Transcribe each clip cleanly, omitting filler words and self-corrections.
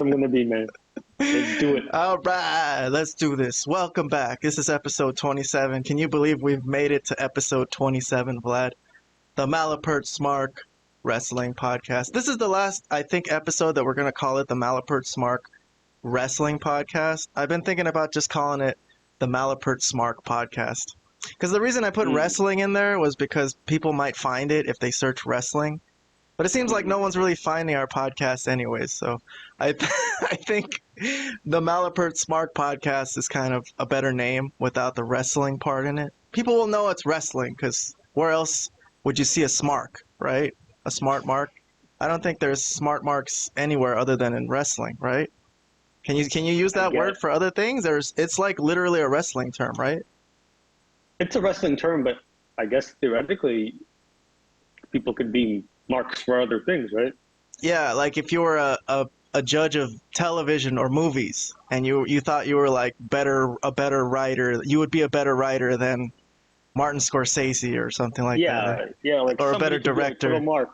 I'm going to be, man. Let's do it. All right, let's do this. Welcome back. This is episode 27. Can you believe we've made it to episode 27, Vlad? The Malapert Smark Wrestling Podcast. This is the last, I think, episode that we're going to call it the Malapert Smark Wrestling Podcast. I've been thinking about just calling it the Malapert Smark Podcast. Because the reason I put wrestling in there was because people might find it if they search wrestling. But it seems like no one's really finding our podcast anyways. So I think the Malapert Smark Podcast is kind of a better name without the wrestling part in it. People will know it's wrestling because where else would you see a smark, right? A smart mark? I don't think there's smart marks anywhere other than in wrestling, right? Can you use that word for other things? It's like literally a wrestling term, right? It's a wrestling term, but I guess theoretically people could be marks for other things, right? Yeah, like if you were a judge of television or movies and you thought you were like a better writer, you would be a better writer than Martin Scorsese or something like that. Yeah, like or a better director. Put a mark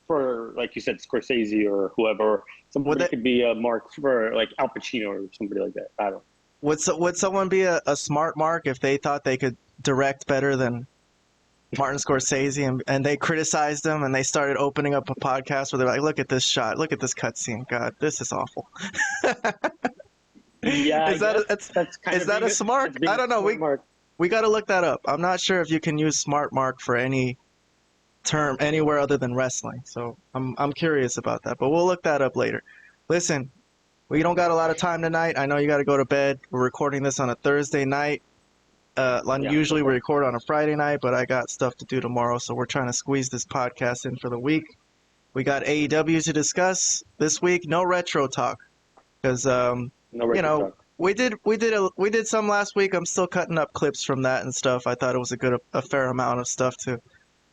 for, like you said, Scorsese or whoever. Somebody could be a mark for like Al Pacino or somebody like that. I don't know. Would someone be a smart mark if they thought they could direct better than Martin Scorsese and they criticized him and they started opening up a podcast where they're like, look at this shot, look at this cutscene, God, this is awful. Yeah, is that a smart? I don't know. We got to look that up. I'm not sure if you can use smart mark for any term anywhere other than wrestling. So I'm curious about that, but we'll look that up later. Listen, we don't got a lot of time tonight. I know you got to go to bed. We're recording this on a Thursday night. Usually we record on a Friday night, but I got stuff to do tomorrow, so we're trying to squeeze this podcast in for the week. We got AEW to discuss this week. No retro talk because talk. we did some last week. I'm still cutting up clips from that and stuff. I thought it was a fair amount of stuff to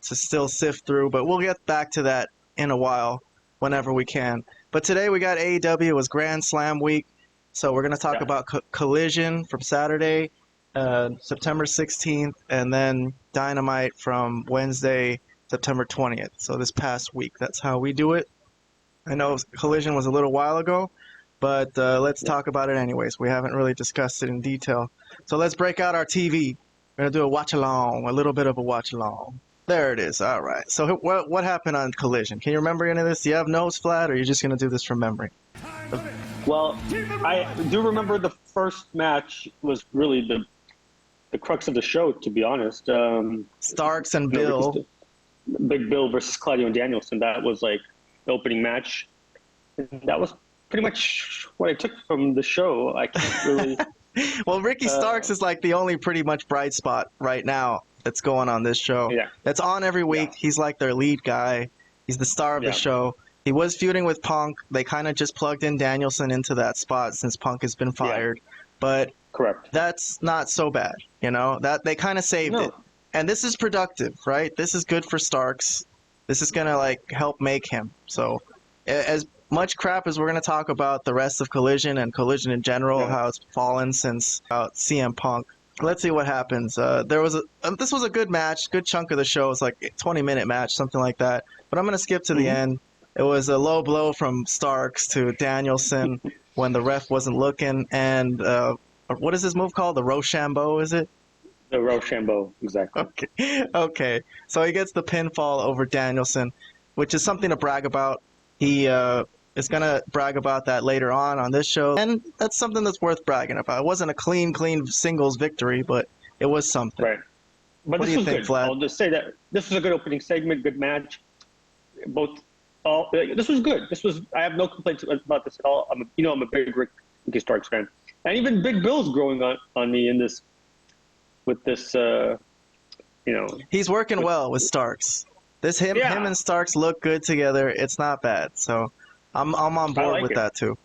still sift through, but we'll get back to that in a while whenever we can. But today we got AEW. It was Grand Slam week, so we're going to talk about Collision from Saturday, September 16th, and then Dynamite from Wednesday, September 20th. So this past week, that's how we do it. I know Collision was a little while ago, but let's talk about it anyways. We haven't really discussed it in detail. So let's break out our TV. We're going to do a watch-along, a little bit of a watch-along. There it is. All right. So what happened on Collision? Can you remember any of this? Do you have notes, Vlad, or are you just going to do this from memory? Well, I do remember the first match was really the crux of the show, to be honest. Starks and Bill. Big Bill versus Claudio and Danielson. That was like the opening match. And that was pretty much what I took from the show. I can't really... Well, Ricky Starks is like the only pretty much bright spot right now that's going on this show. Yeah. That's on every week. Yeah. He's like their lead guy. He's the star of the show. He was feuding with Punk. They kind of just plugged in Danielson into that spot since Punk has been fired. Yeah. But correct. That's not so bad, that they kind of saved it. And this is productive, right? This is good for Starks. This is going to help make him. So as much crap as we're going to talk about the rest of Collision and Collision in general, how it's fallen since CM Punk. Let's see what happens. This was a good match, good chunk of the show. It's like a 20-minute match, something like that. But I'm going to skip to the end. It was a low blow from Starks to Danielson when the ref wasn't looking. And what is this move called? The Rochambeau, is it? The Rochambeau, exactly. Okay. So he gets the pinfall over Danielson, which is something to brag about. He is going to brag about that later on this show. And that's something that's worth bragging about. It wasn't a clean singles victory, but it was something. Right. But what do you think, Vlad? I'll just say that this was a good opening segment, good match. This was good. I have no complaints about this at all. I'm a big Ricky Starks fan. And even Big Bill's growing on me in this, with this, He's working well with Starks. Him and Starks look good together. It's not bad. So I'm on board with that too.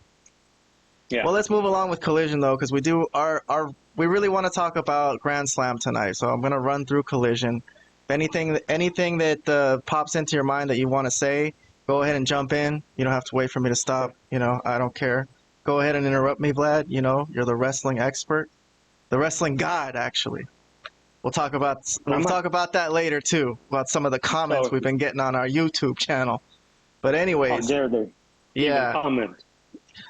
Yeah. Well, let's move along with Collision though, because we really want to talk about Grand Slam tonight. So I'm going to run through Collision. Anything that pops into your mind that you want to say, go ahead and jump in. You don't have to wait for me to stop. I don't care. Go ahead and interrupt me, Vlad. You're the wrestling expert, the wrestling god, actually. We'll talk about that later too, about some of the comments we've been getting on our YouTube channel. But anyways, how dare they? Yeah. Comment.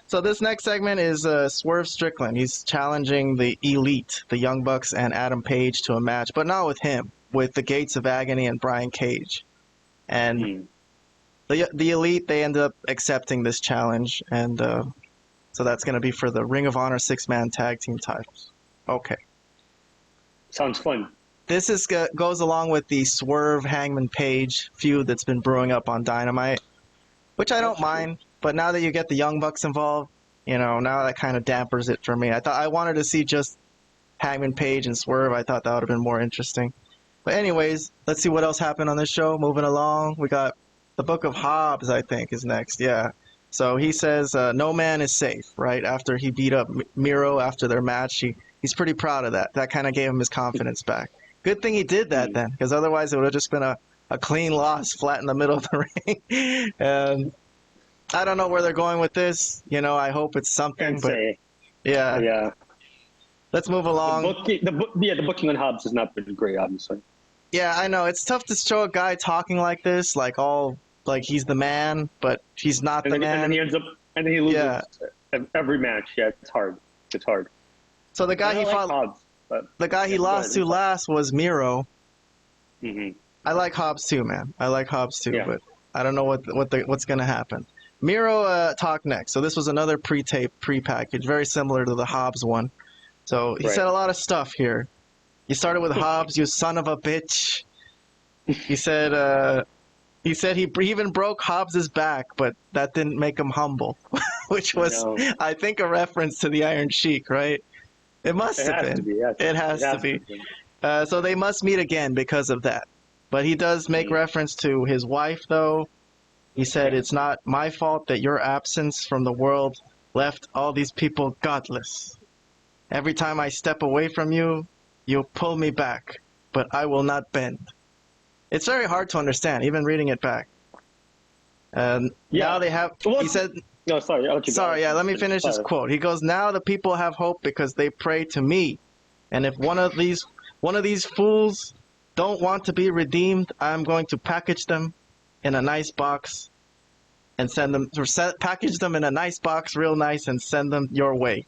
So this next segment is Swerve Strickland. He's challenging the Elite, the Young Bucks and Adam Page to a match, but not with him, with the Gates of Agony and Brian Cage. And the Elite, they end up accepting this challenge, and so that's going to be for the Ring of Honor 6-man tag team titles. Okay. Sounds fun. This goes along with the Swerve Hangman Page feud that's been brewing up on Dynamite, which I don't mind. But now that you get the Young Bucks involved, now that kind of dampers it for me. I wanted to see just Hangman Page and Swerve. I thought that would have been more interesting. But anyways, let's see what else happened on this show. Moving along, we got the Book of Hobbs, I think, is next. Yeah. So he says no man is safe, right? After he beat up Miro after their match, he's pretty proud of that. That kind of gave him his confidence back. Good thing he did that then, because otherwise it would have just been a clean loss flat in the middle of the ring. And I don't know where they're going with this. I hope it's something, but yeah. Let's move along. The booking on Hobbs has not been great, obviously. Yeah, I know. It's tough to show a guy talking like this, like he's the man, but he's not the man. And then he loses every match. Yeah, it's hard. It's hard. So the guy he lost to last was Miro. Mm-hmm. I like Hobbs too, man. I like Hobbs too, but I don't know what's going to happen. Miro talked next. So this was another pre-tape, pre-package, very similar to the Hobbs one. So he said a lot of stuff here. He started with Hobbs, you son of a bitch. He said he even broke Hobbs's back, but that didn't make him humble, which was, I think, a reference to the Iron Sheik, right? It must have been. It has to be. So they must meet again because of that. But he does make reference to his wife, though. He said, it's not my fault that your absence from the world left all these people godless. Every time I step away from you, you'll pull me back, but I will not bend. It's very hard to understand, even reading it back. Now they have, he said... No, sorry. Let me finish this quote. He goes, now the people have hope because they pray to me. And if one of these fools don't want to be redeemed, I'm going to package them in a nice box and package them in a nice box, real nice, and send them your way.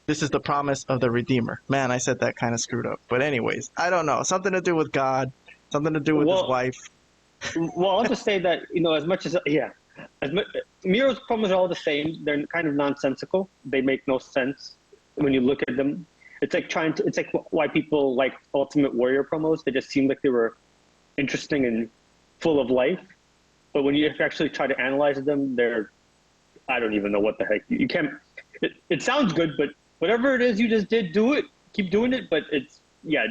This is the promise of the Redeemer. Man, I said that kind of screwed up. But anyways, I don't know. Something to do with God, something to do with his wife. Well, I'll just say that, as much as, Miro's promos are all the same. They're kind of nonsensical. They make no sense when you look at them. It's like why people like Ultimate Warrior promos. They just seem like they were interesting and full of life. But when you actually try to analyze them, I don't even know what the heck. You can't, it sounds good, but whatever it is you just did, do it. Keep doing it. But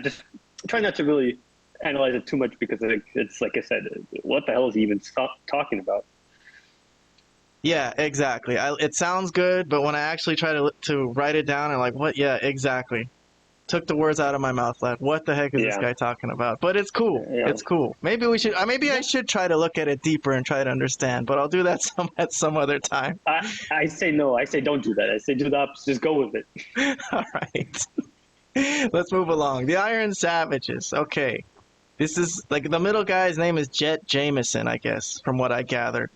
just try not to really analyze it too much because it's like I said, what the hell is he even talking about? Yeah, exactly. It sounds good, but when I actually try to write it down, I'm like, what? Yeah, exactly. Took the words out of my mouth. Like, what the heck is this guy talking about? But it's cool. Yeah. It's cool. Maybe I should try to look at it deeper and try to understand, but I'll do that at some other time. I say no. I say don't do that. I say do the opposite. Just go with it. All right. Let's move along. The Iron Savages. Okay. This is, like, the middle guy's name is Jet Jameson, I guess, from what I gathered.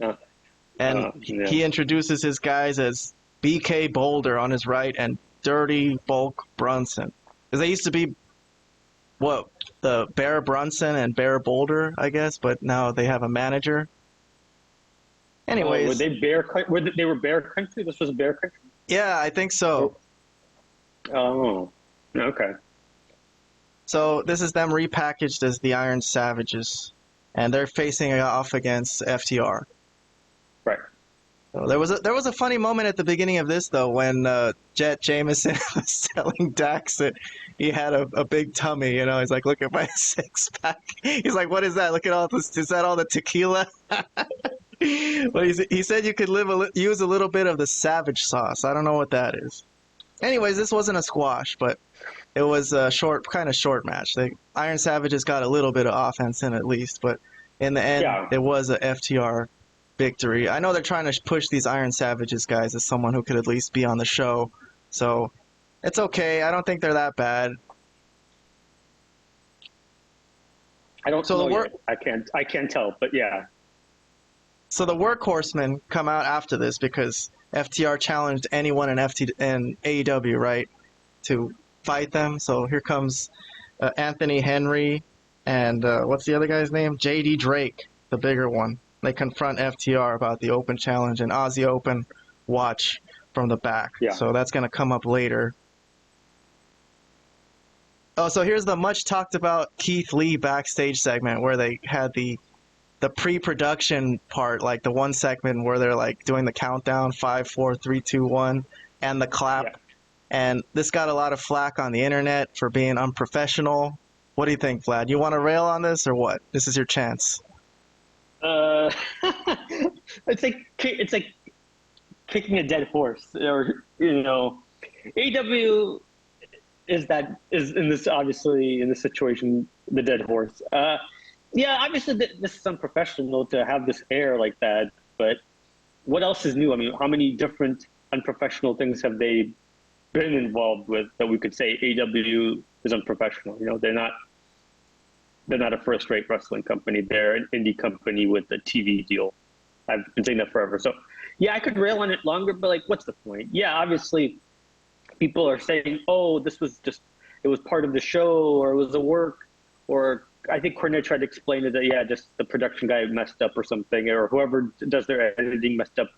And he introduces his guys as BK Boulder on his right and Dirty Bulk Brunson. Because they used to be, the Bear Brunson and Bear Boulder, I guess, but now they have a manager. Anyways. Were they they were Bear Country? This was Bear Country? Yeah, I think so. Oh, okay. So this is them repackaged as the Iron Savages, and they're facing off against FTR. Right. So there was a funny moment at the beginning of this though when Jet Jameson was telling Dax that he had a big tummy. He's like, look at my six pack. He's like, what is that? Look at all this. Is that all the tequila? Well, he said you could use a little bit of the Savage sauce. I don't know what that is. Anyways, this wasn't a squash, but it was a short match. The Iron Savages got a little bit of offense in at least, but in the end, it was a FTR victory. I know they're trying to push these Iron Savages guys as someone who could at least be on the show, so it's okay. I don't think they're that bad. I don't know. I can't tell, but yeah. So the Workhorsemen come out after this because FTR challenged anyone in AEW, right, to fight them. So here comes Anthony Henry and what's the other guy's name? JD Drake, the bigger one. They confront FTR about the Open Challenge, and Aussie Open watch from the back. Yeah. So that's going to come up later. Oh, so here's the much talked about Keith Lee backstage segment where they had the pre-production part, like the one segment where they're like doing the countdown, 5, 4, 3, 2, 1, and the clap. Yeah. And this got a lot of flack on the internet for being unprofessional. What do you think, Vlad? You want to rail on this or what? This is your chance. It's like kicking a dead horse, or AEW is in this, obviously in this situation, the dead horse. Yeah, obviously this is unprofessional to have this air like that, but what else is new? I mean, how many different unprofessional things have they been involved with that we could say AEW is unprofessional? They're not a first-rate wrestling company. They're an indie company with a TV deal. I've been saying that forever. So, yeah, I could rail on it longer, but, like, what's the point? Yeah, obviously, people are saying, oh, it was part of the show, or it was a work, or I think Cornette tried to explain it that, yeah, just the production guy messed up or something, or whoever does their editing messed up.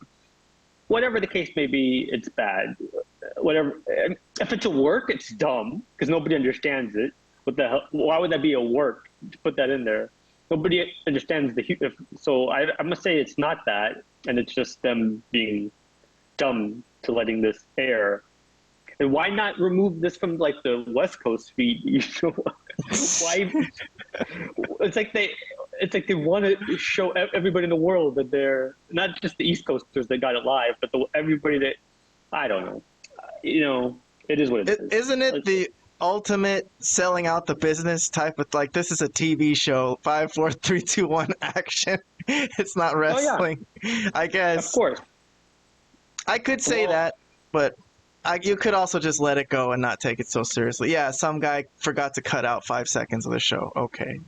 Whatever the case may be, it's bad. Whatever. If it's a work, it's dumb, because nobody understands it. What the hell? Why would that be a work to put that in there? Nobody understands so I'm gonna say it's not that, and it's just them being dumb to letting this air. And why not remove this from like the West Coast feed? Why? It's like they want to show everybody in the world that they're not just the East Coasters that got it live, but everybody that I don't know. It is what it is. Isn't it the ultimate selling out the business type of, like, this is a TV show, 5, 4, 3, 2, 1 action. It's not wrestling. Oh, yeah. I guess. Of course. I could say that, but you could also just let it go and not take it so seriously. Yeah, some guy forgot to cut out 5 seconds of the show. Okay,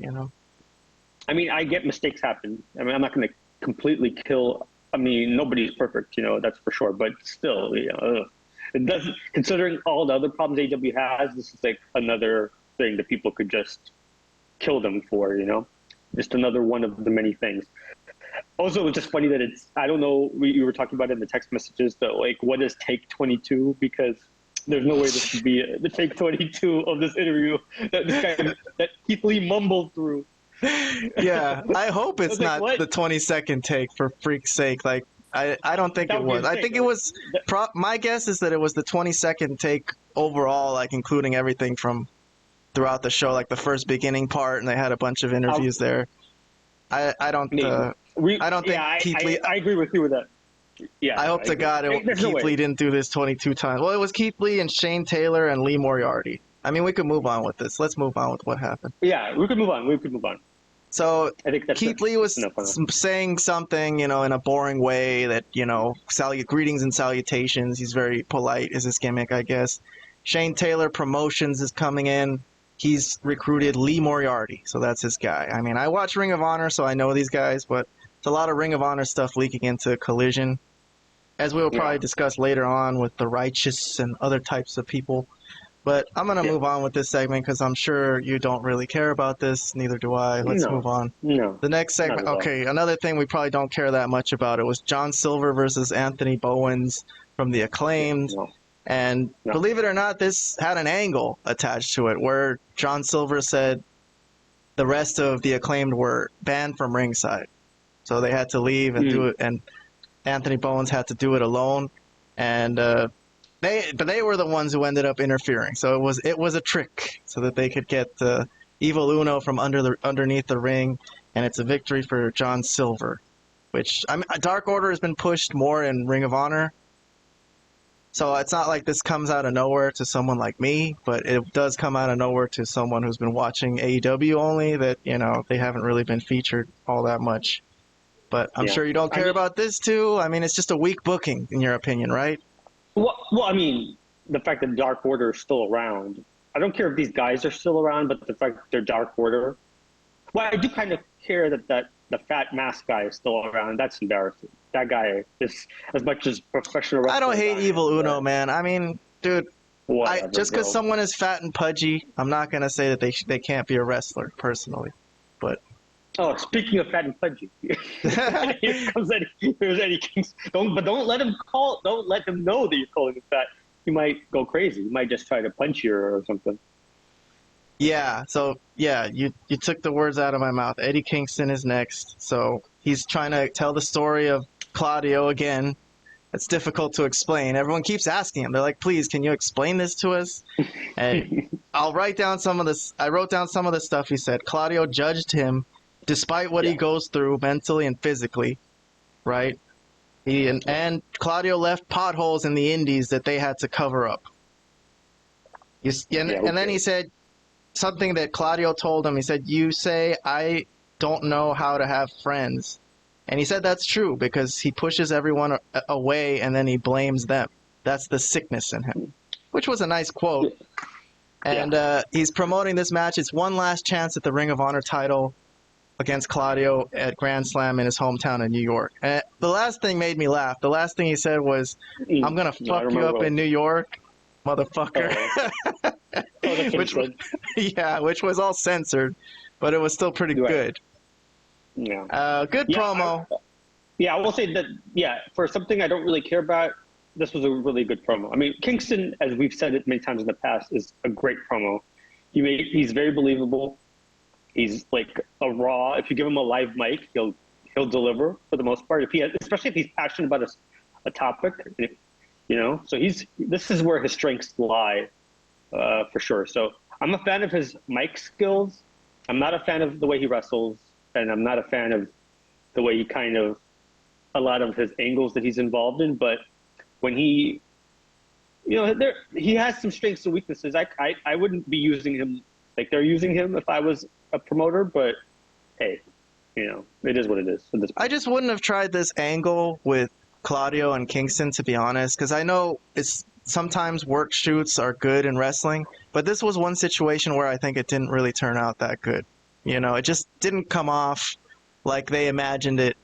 I mean, I get mistakes happen. I mean, I'm not going to completely kill. I mean, nobody's perfect, that's for sure. But still, it doesn't. Considering all the other problems AEW has, this is like another thing that people could just kill them for. Just another one of the many things. Also, it was just funny that I don't know, we were talking about it in the text messages, that, like, what is take 22? Because there's no way this could be the take 22 of this interview that Keith Lee mumbled through. Yeah, I hope it's not the 20-second take, for freak's sake. Like, I don't think it was. I think it was, my guess is that it was the 20-second take overall, like, including everything from throughout the show, like the first beginning part, and they had a bunch of interviews there. I don't think Keith Lee. I agree with you with that. Yeah. I hope to God Keith Lee didn't do this 22 times. Well, it was Keith Lee and Shane Taylor and Lee Moriarty. I mean, we could move on with this. Let's move on with what happened. Yeah, we could move on. So I think Keith Lee was saying something, in a boring way that, greetings and salutations. He's very polite, is his gimmick, I guess. Shane Taylor Promotions is coming in. He's recruited Lee Moriarty, so that's his guy. I mean, I watch Ring of Honor, so I know these guys, but it's a lot of Ring of Honor stuff leaking into Collision, as we will probably discuss later on with the Righteous and other types of people. But I'm going to move on with this segment because I'm sure you don't really care about this. Neither do I. Let's move on. No. The next segment. Okay, another thing we probably don't care that much about. It was John Silver versus Anthony Bowens from the Acclaimed. No. And believe it or not, this had an angle attached to it where John Silver said the rest of the Acclaimed were banned from ringside. So they had to leave and do it, and Anthony Bowens had to do it alone. And they were the ones who ended up interfering. So it was a trick so that they could get Evil Uno from underneath the ring, and it's a victory for John Silver, which Dark Order has been pushed more in Ring of Honor. So it's not like this comes out of nowhere to someone like me, but it does come out of nowhere to someone who's been watching AEW only, that, they haven't really been featured all that much. But I'm sure you don't care about this too. I mean, it's just a weak booking, in your opinion, right? Well, I mean, the fact that Dark Order is still around, I don't care if these guys are still around, but the fact that they're Dark Order, well, I do kind of care that the fat mask guy is still around. That's embarrassing. That guy is, as much as professional wrestler. I don't hate Evil Uno, man. I mean, dude, just because someone is fat and pudgy, I'm not going to say that they can't be a wrestler, personally. But speaking of fat and pudgy, here comes Eddie Kingston. Don't let him know that you're calling him fat. He might go crazy. He might just try to punch you or something. Yeah, so, you took the words out of my mouth. Eddie Kingston is next. So he's trying to tell the story of Claudio again. It's difficult to explain. Everyone keeps asking him. They're like, please, can you explain this to us? And I wrote down some of the stuff he said. Claudio judged him despite what he goes through mentally and physically, right? And Claudio left potholes in the indies that they had to cover up. And then he said something that Claudio told him. He said, you say I don't know how to have friends. And he said that's true because he pushes everyone away and then he blames them. That's the sickness in him, which was a nice quote. And he's promoting this match. It's one last chance at the Ring of Honor title against Claudio at Grand Slam in his hometown in New York. And the last thing made me laugh. The last thing he said was, I'm going to fuck you up in New York, motherfucker. Which was all censored, but it was still pretty good. Yeah. Good promo. I will say that, for something I don't really care about, this was a really good promo. I mean, Kingston, as we've said it many times in the past, is a great promo. He's very believable. He's like a raw. If you give him a live mic, he'll deliver for the most part. Especially if he's passionate about a topic, So this is where his strengths lie, for sure. So I'm a fan of his mic skills. I'm not a fan of the way he wrestles, and I'm not a fan of the way he a lot of his angles that he's involved in. But when he has some strengths and weaknesses. I wouldn't be using him like they're using him if I was a promoter, but hey, it is what it is. I just wouldn't have tried this angle with Claudio and Kingston, to be honest, because I know sometimes work shoots are good in wrestling, but this was one situation where I think it didn't really turn out that good. It just didn't come off like they imagined it.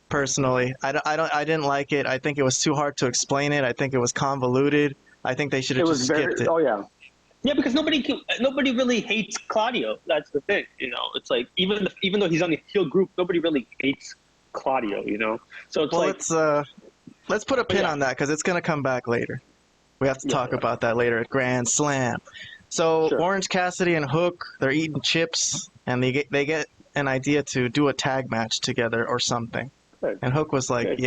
Personally, I didn't like it. I think it was too hard to explain it. I think it was convoluted. I think they should have just skipped it. Oh yeah, because nobody really hates Claudio. That's the thing. It's like even though he's on the heel group, nobody really hates Claudio. So it's let's put a pin on that because it's gonna come back later. We have to talk about that later at Grand Slam. So Orange Cassidy and Hook, they're eating chips, and they get an idea to do a tag match together or something. And Hook was like,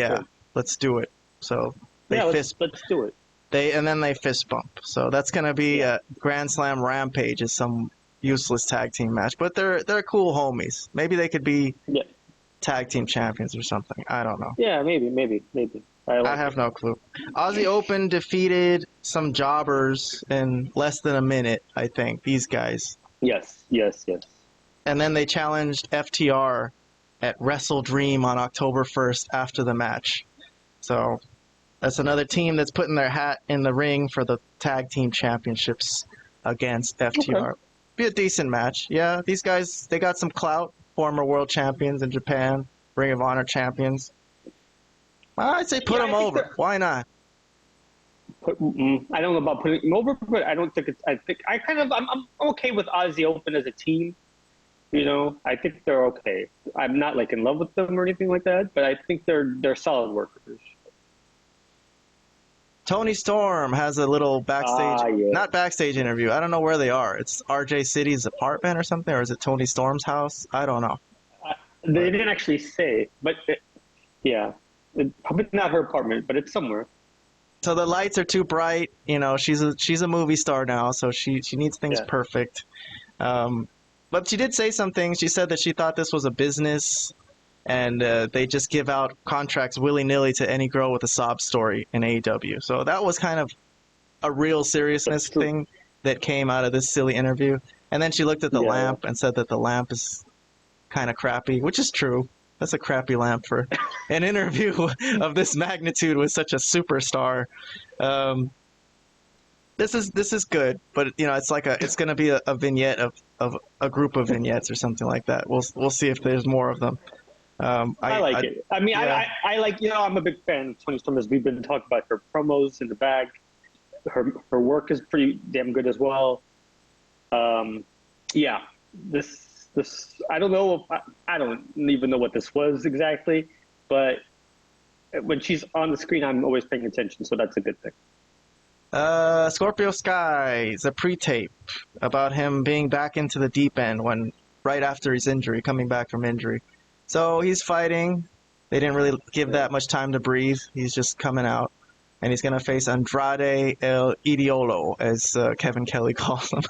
let's do it. So let's do it. And then they fist bump. So that's going to be a Grand Slam Rampage is some useless tag team match. But they're cool homies. Maybe they could be tag team champions or something. I don't know. Yeah, maybe. I have no clue. Aussie Open defeated some jobbers in less than a minute, I think. These guys. Yes. And then they challenged FTR at Wrestle Dream on October 1st after the match. So that's another team that's putting their hat in the ring for the tag team championships against FTR. Okay. Be a decent match. Yeah, these guys, they got some clout. Former world champions in Japan, Ring of Honor champions. I'd say put them over. Why not? I don't know about putting them over, but I don't think it's. I'm okay with Aussie Open as a team. I think they're okay. I'm not like in love with them or anything like that, but I think they're solid workers. Toni Storm has a little backstage, not backstage interview. I don't know where they are. It's RJ City's apartment or something, or is it Toni Storm's house? I don't know. They didn't actually say, but probably not her apartment, but it's somewhere. So the lights are too bright. She's a movie star now, so she needs things perfect. But she did say some things. She said that she thought this was a business, and they just give out contracts willy-nilly to any girl with a sob story in AEW. So that was kind of a real seriousness thing that came out of this silly interview. And then she looked at the lamp and said that the lamp is kind of crappy, which is true. That's a crappy lamp for an interview of this magnitude with such a superstar. This is good, but it's like it's going to be a vignette of of a group of vignettes or something like that. We'll see if there's more of them. I like it. I mean, yeah. I like, I'm a big fan of Toni Storm, as we've been talking about her promos in the bag. Her work is pretty damn good as well. Yeah, this I don't know. I don't even know what this was exactly, but when she's on the screen, I'm always paying attention, so that's a good thing. Scorpio Sky is a pre-tape about him being back into the deep end right after his injury, coming back from injury. So he's fighting. They didn't really give that much time to breathe. He's just coming out. And he's going to face Andrade El Idiolo, as Kevin Kelly calls him.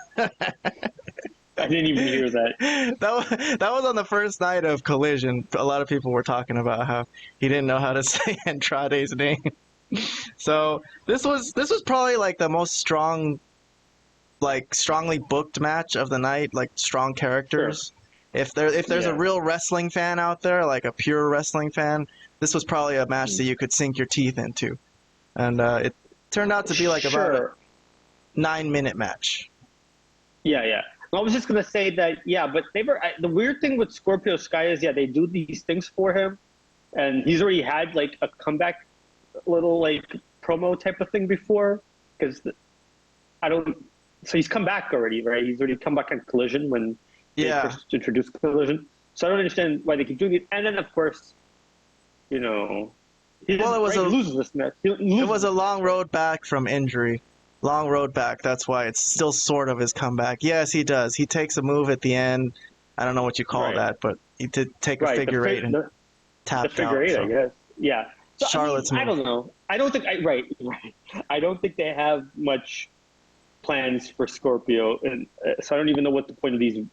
I didn't even hear that. That was on the first night of Collision. A lot of people were talking about how he didn't know how to say Andrade's name. So this was probably like the most strongly booked match of the night, like strong characters. Sure. If there's a real wrestling fan out there, like a pure wrestling fan, this was probably a match that you could sink your teeth into. And it turned out to be like about a 9-minute match. Yeah. I was just going to say that, but the weird thing with Scorpio Sky is, they do these things for him. And he's already had like a comeback little like promo type of thing before. So he's come back already, right? He's already come back on Collision when they first introduced Collision. So I don't understand why they keep doing it. And then, of course, he loses this match. It was a long road back from injury. Long road back. That's why it's still sort of his comeback. Yes, he does. He takes a move at the end. I don't know what you call that, but he did take a figure eight and tapped out. The figure eight, I guess. Yeah. So, Charlotte's move. I don't know. I don't think I don't think they have much plans for Scorpio, and so I don't even know what the point of these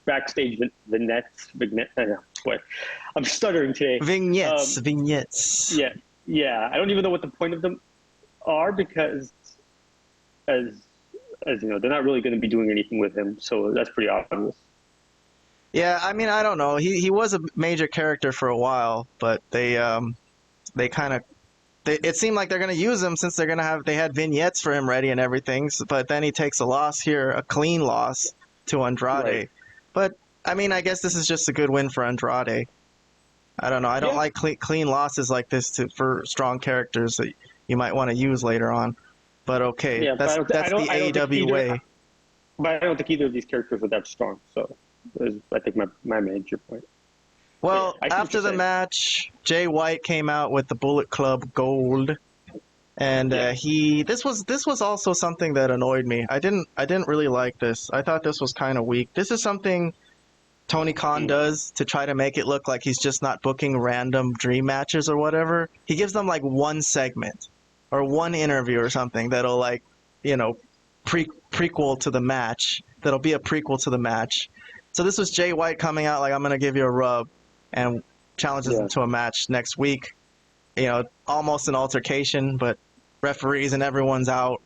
backstage vignettes. Boy, I'm stuttering today. Vignettes. Yeah. I don't even know what the point of them are, because as you know, they're not really going to be doing anything with him, so that's pretty obvious. Yeah, I mean, I don't know. He was a major character for a while, but it seemed like they're going to use him since they had vignettes for him ready and everything. But then he takes a loss here, a clean loss to Andrade. Right. But I mean, I guess this is just a good win for Andrade. I don't know. I don't like clean losses like this for strong characters that you might want to use later on. But okay, that's the AEW way. But I don't think either of these characters are that strong. So I think my major point. Well, after the match, Jay White came out with the Bullet Club Gold, and this was also something that annoyed me. I didn't really like this. I thought this was kind of weak. This is something Tony Khan does to try to make it look like he's just not booking random dream matches or whatever. He gives them like one segment or one interview or something that'll like, prequel to the match. That'll be a prequel to the match. So this was Jay White coming out like, I'm going to give you a rub, and challenges him to a match next week. Almost an altercation, but referees and everyone's out.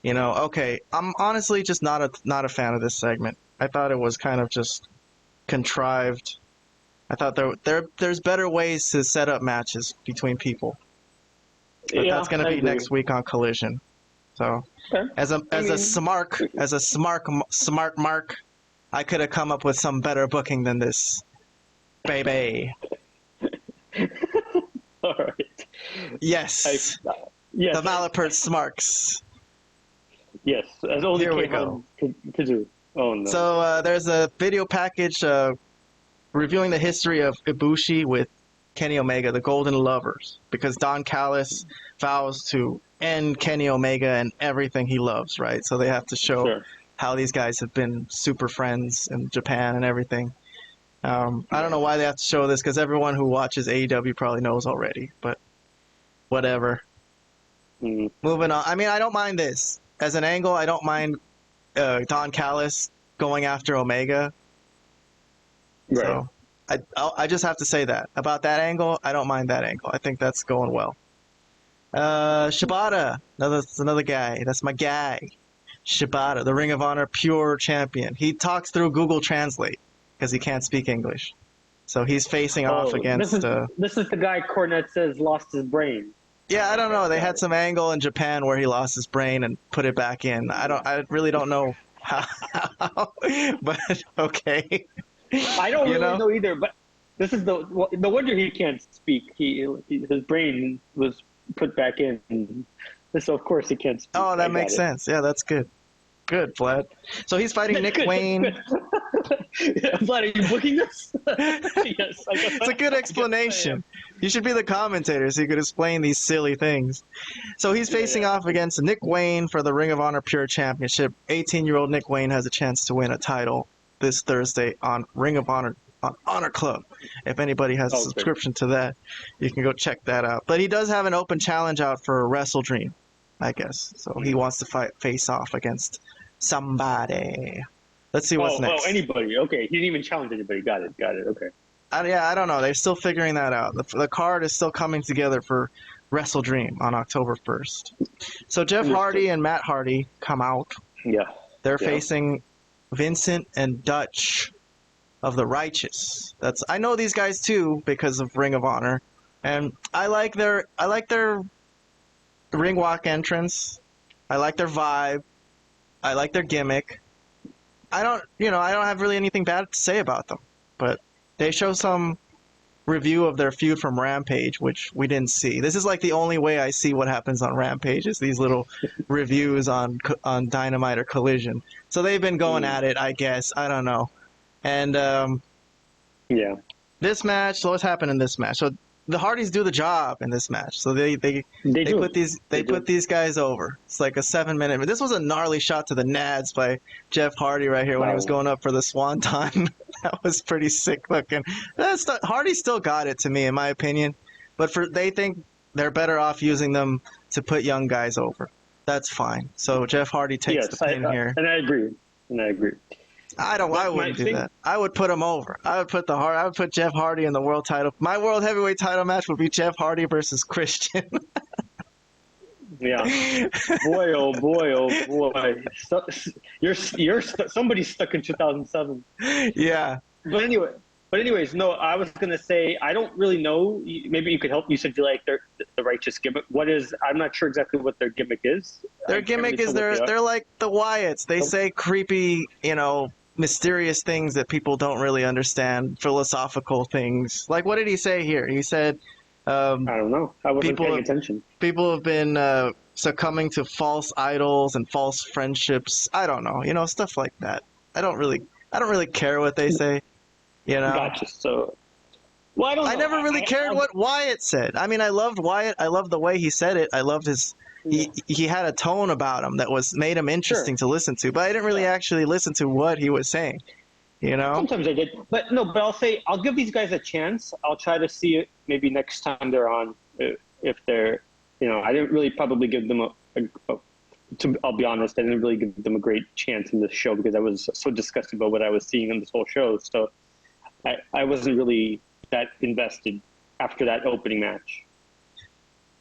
Okay, I'm honestly just not a fan of this segment. I thought it was kind of just contrived. I thought there's better ways to set up matches between people. But that's going to be next week on Collision. So as a smart mark, I could have come up with some better booking than this, baby. All right. Yes. The Malapert Smarks. Yes. As only Here we go. Could do. Oh no. So there's a video package reviewing the history of Ibushi with Kenny Omega, the Golden Lovers, because Don Callis vows to end Kenny Omega and everything he loves, right? So they have to show how these guys have been super friends in Japan and everything. I don't know why they have to show this, because everyone who watches AEW probably knows already, but whatever. Moving on. I mean, I don't mind this. As an angle, I don't mind Don Callis going after Omega. Right. So I just have to say that. About that angle, I don't mind that angle. I think that's going well. Shibata, another guy. That's my guy. Shibata, the Ring of Honor Pure Champion. He talks through Google Translate because he can't speak English. So he's facing off against... This is the guy Cornette says lost his brain. Yeah, I don't know. They had some angle in Japan where he lost his brain and put it back in. I really don't know But okay. I don't really know either, but this is no wonder he can't speak. His brain was put back in, so of course he can't speak. Oh, that makes sense. Yeah, that's good. Good, Vlad. So he's fighting Nick Wayne. Vlad, are you booking this? Yes. It's a good explanation. You should be the commentator so you could explain these silly things. So he's facing off against Nick Wayne for the Ring of Honor Pure Championship. 18-year-old Nick Wayne has a chance to win a title this Thursday on Ring of Honor on Honor Club. If anybody has a subscription to that, you can go check that out. But he does have an open challenge out for Wrestle Dream, I guess. So he wants to face off against somebody. Let's see what's next. Oh, anybody. Okay, he didn't even challenge anybody. Got it. Okay. I don't know. They're still figuring that out. The card is still coming together for Wrestle Dream on October 1st. So Jeff Hardy and Matt Hardy come out. Yeah. They're facing Vincent and Dutch of the Righteous. I know these guys too because of Ring of Honor, and I like their ring walk entrance. I like their vibe. I like their gimmick. I don't have really anything bad to say about them, but they show some review of their feud from Rampage, which we didn't see. This is like the only way I see what happens on Rampage is these little reviews on Dynamite or Collision. So they've been going at it, I guess. I don't know. And this match. So what's happened in this match? So the Hardys do the job in this match. So they put these guys over. It's like a 7-minute. This was a gnarly shot to the nads by Jeff Hardy right here when he was going up for the Swanton. That was pretty sick looking. Hardy still got it to me, in my opinion. But they think they're better off using them to put young guys over. That's fine. So Jeff Hardy takes the pin here. And I agree. I wouldn't do that. I would put him over. I would put Jeff Hardy in the world title. My world heavyweight title match would be Jeff Hardy versus Christian. Yeah. Boy, oh boy. You're somebody's stuck in 2007. Yeah. But anyways, no, I was gonna say I don't really know. Maybe you could help. You said you like the Righteous gimmick. I'm not sure exactly what their gimmick is. Their gimmick is they're like the Wyatts. They say creepy, mysterious things that people don't really understand, philosophical things. Like, what did he say here? He said, I don't know. I wasn't paying attention. People have been succumbing to false idols and false friendships. I don't know, stuff like that. I don't really care what they say, Gotcha. So, well, I don't know. I never really cared what Wyatt said. I mean, I loved Wyatt. I loved the way he said it. I loved his. He had a tone about him that made him interesting to listen to, but I didn't really actually listen to what he was saying. Sometimes I did, but I'll say I'll give these guys a chance. I'll try to see it maybe next time they're on. If they're, I didn't really probably give them I'll be honest, I didn't really give them a great chance in this show because I was so disgusted by what I was seeing in this whole show. So I wasn't really that invested after that opening match.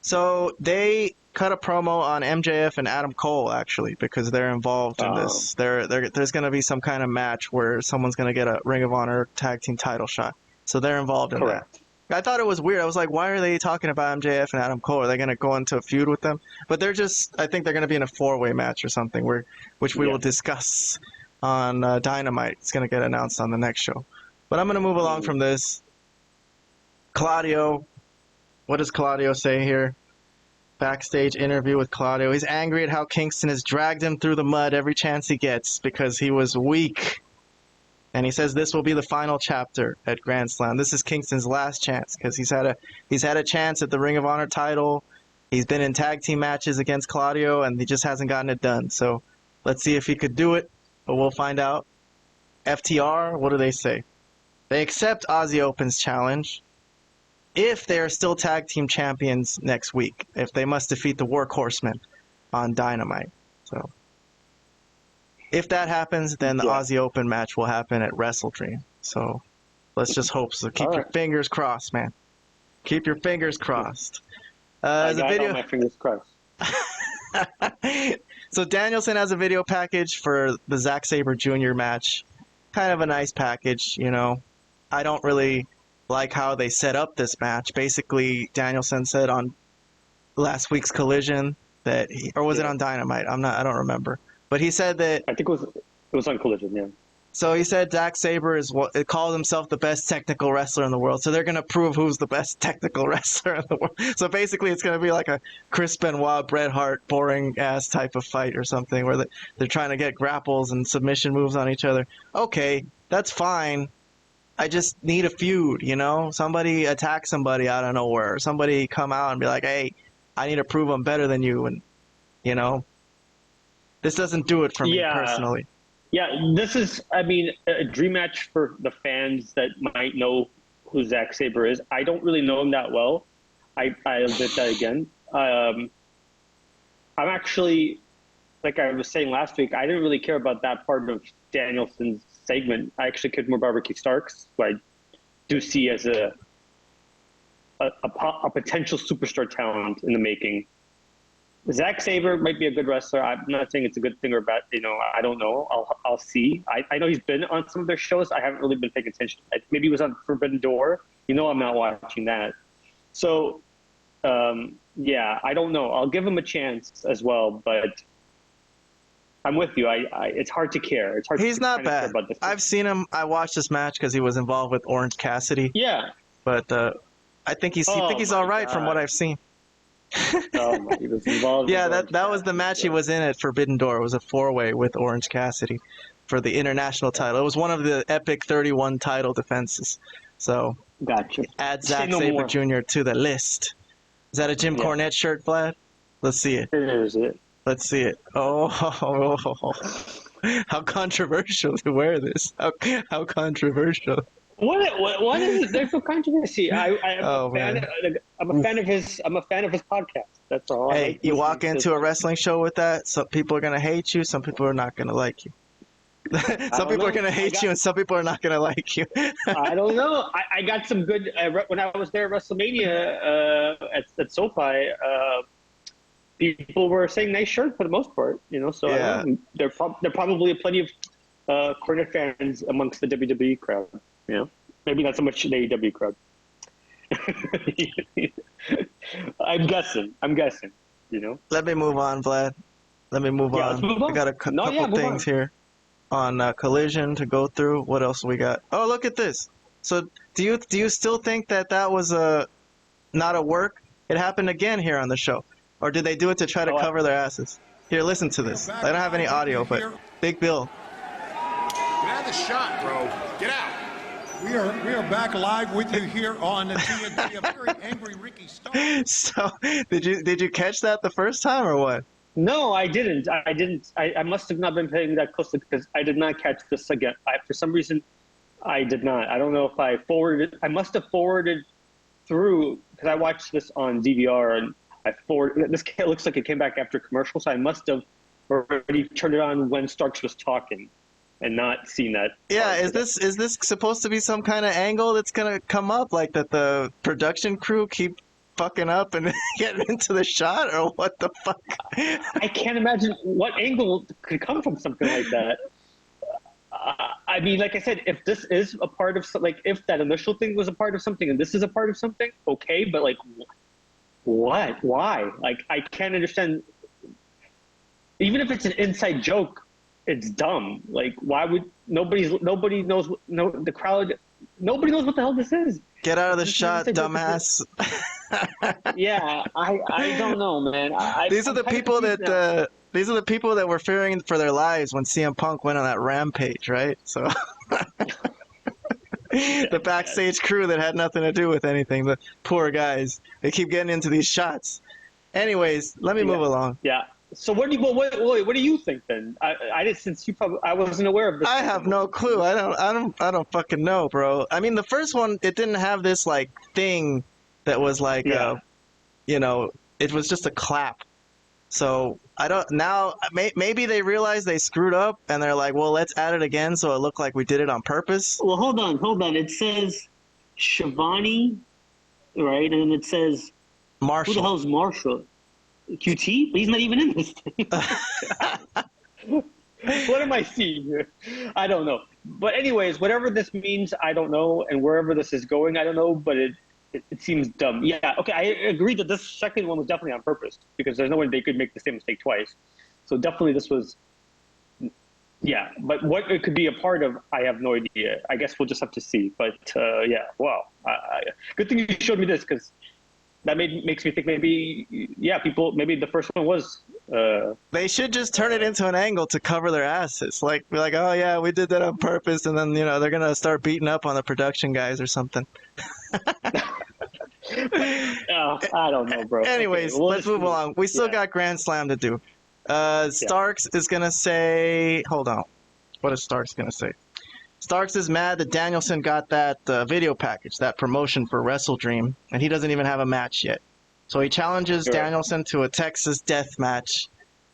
So they cut a promo on MJF and Adam Cole, actually, because they're involved in this. There's going to be some kind of match where someone's going to get a Ring of Honor tag team title shot. So they're involved in that. I thought it was weird. I was like, why are they talking about MJF and Adam Cole? Are they going to go into a feud with them? But I think they're going to be in a 4-way match or something, which we will discuss on Dynamite. It's going to get announced on the next show. But I'm going to move along from this. Claudio. What does Claudio say here? Backstage interview with Claudio. He's angry at how Kingston has dragged him through the mud every chance he gets because he was weak. And he says this will be the final chapter at Grand Slam. This is Kingston's last chance because he's had a chance at the Ring of Honor title. He's been in tag team matches against Claudio, and he just hasn't gotten it done. So let's see if he could do it, but we'll find out. FTR, what do they say? They accept Aussie Open's challenge if they are still tag team champions next week, if they must defeat the Workhorsemen on Dynamite. So if that happens, then the Aussie Open match will happen at Wrestle Dream. So let's just hope. So keep your fingers crossed, man. Keep your fingers crossed. I got all my fingers crossed. So Danielson has a video package for the Zack Sabre Jr. match. Kind of a nice package, I don't really like how they set up this match. Basically, Danielson said on last week's Collision that or was it on Dynamite? I don't remember. But he said that I think it was It was on Collision, yeah. So he said Zack Sabre it calls himself the best technical wrestler in the world. So they're going to prove who's the best technical wrestler in the world. So basically it's going to be like a Chris Benoit, Bret Hart, boring-ass type of fight or something where they're trying to get grapples and submission moves on each other. Okay, that's fine. I just need a feud, you know? Somebody attack somebody out of nowhere. Somebody come out and be like, hey, I need to prove I'm better than you. And, you know, this doesn't do it for me personally. Yeah, this is, I mean, a dream match for the fans that might know who Zack Sabre is. I don't really know him that well. I'll admit that again. I'm actually, like I was saying last week, I didn't really care about that part of Danielson's segment. I actually cared more about Ricky Starks, who I do see as a potential superstar talent in the making. Zack Sabre might be a good wrestler. I'm not saying it's a good thing or bad. You know, I don't know. I'll see. I know he's been on some of their shows. I haven't really been paying attention. Maybe he was on Forbidden Door. You know, I'm not watching that. So, yeah, I don't know. I'll give him a chance as well, but I'm with you. It's hard to care. It's hard. He's to not bad. Care about this. I've seen him. I watched this match because he was involved with Orange Cassidy. Yeah. But I think he's all right from what I've seen. He was involved. Yeah, that was the match he was in at Forbidden Door. It was a 4-way with Orange Cassidy for the international title. It was one of the epic 31 title defenses. So gotcha. Add Zack Sabre Jr. to the list. Is that a Jim Cornette shirt, Vlad? Let's see it. It is it. Let's see it. Oh, how controversial to wear this. How controversial. What is there for controversy? I'm a fan of his podcast. That's all. Hey, you walk into a wrestling show with that, some people are gonna hate you, some people are not gonna like you. Some people are gonna hate you, and some people are not gonna like you. I don't know. I got some good when I was there at WrestleMania at SoFi. People were saying nice shirt for the most part, you know. So yeah. There probably plenty of Cornette fans amongst the WWE crowd. You know, maybe not so much the AEW crowd. I'm guessing. You know. Let me move on, Vlad. Let me move on. Let's move on. I got a couple things here on Collision to go through. What else we got? Oh, look at this. So, do you still think that was not a work? It happened again here on the show, or did they do it to try to cover their asses? Here, listen to this. I don't have any audio, but Big Bill. Get out of the shot, bro. Get out. We are back live with you here on the TNT. A very angry Ricky Starks. So, did you catch that the first time or what? No, I didn't. I must have not been paying that closely because I did not catch this again. For some reason, I did not. I don't know if I forwarded. I must have forwarded through because I watched this on DVR and I forwarded. This looks like it came back after commercial, so I must have already turned it on when Starks was talking. And not seen that. Yeah, is this supposed to be some kind of angle that's gonna come up, like that the production crew keep fucking up and getting into the shot, or what the fuck? I can't imagine what angle could come from something like that. I mean, like I said, if this is a part of like if that initial thing was a part of something and this is a part of something, okay, but like what? Why? Like I can't understand. Even if it's an inside joke. It's dumb. Like, why would nobody knows? The crowd. Nobody knows what the hell this is. Get out of the shot, dumbass. Yeah, I don't know, man. These are the people that were fearing for their lives when CM Punk went on that rampage, right? So the backstage crew that had nothing to do with anything. The poor guys. They keep getting into these shots. Anyways, let me move along. Yeah. So what do you think then? I wasn't aware of this. I have no clue. I don't fucking know, bro. I mean, the first one it didn't have this like thing that was like you know, it was just a clap. So I don't now. Maybe they realized they screwed up and they're like, well, let's add it again so it looked like we did it on purpose. Well, hold on. It says Shivani, right? And it says Marshall. Who the hell's Marshall? QT? He's not even in this thing. What am I seeing here? I don't know. But anyways, whatever this means, I don't know. And wherever this is going, I don't know. But it seems dumb. Yeah, okay, I agree that this second one was definitely on purpose because there's no way they could make the same mistake twice. So definitely this was Yeah, but what it could be a part of, I have no idea. I guess we'll just have to see. But yeah, wow. Good thing you showed me this, because that makes me think maybe, yeah, maybe the first one was. They should just turn it into an angle to cover their asses. Like, be like, oh yeah, we did that on purpose, and then they're gonna start beating up on the production guys or something. I don't know, bro. Anyways, okay, let's move along. We still got Grand Slam to do. Starks is gonna say, hold on, what is Starks gonna say? Starks is mad that Danielson got that video package, that promotion for Wrestle Dream, and he doesn't even have a match yet. So he challenges Danielson to a Texas Death match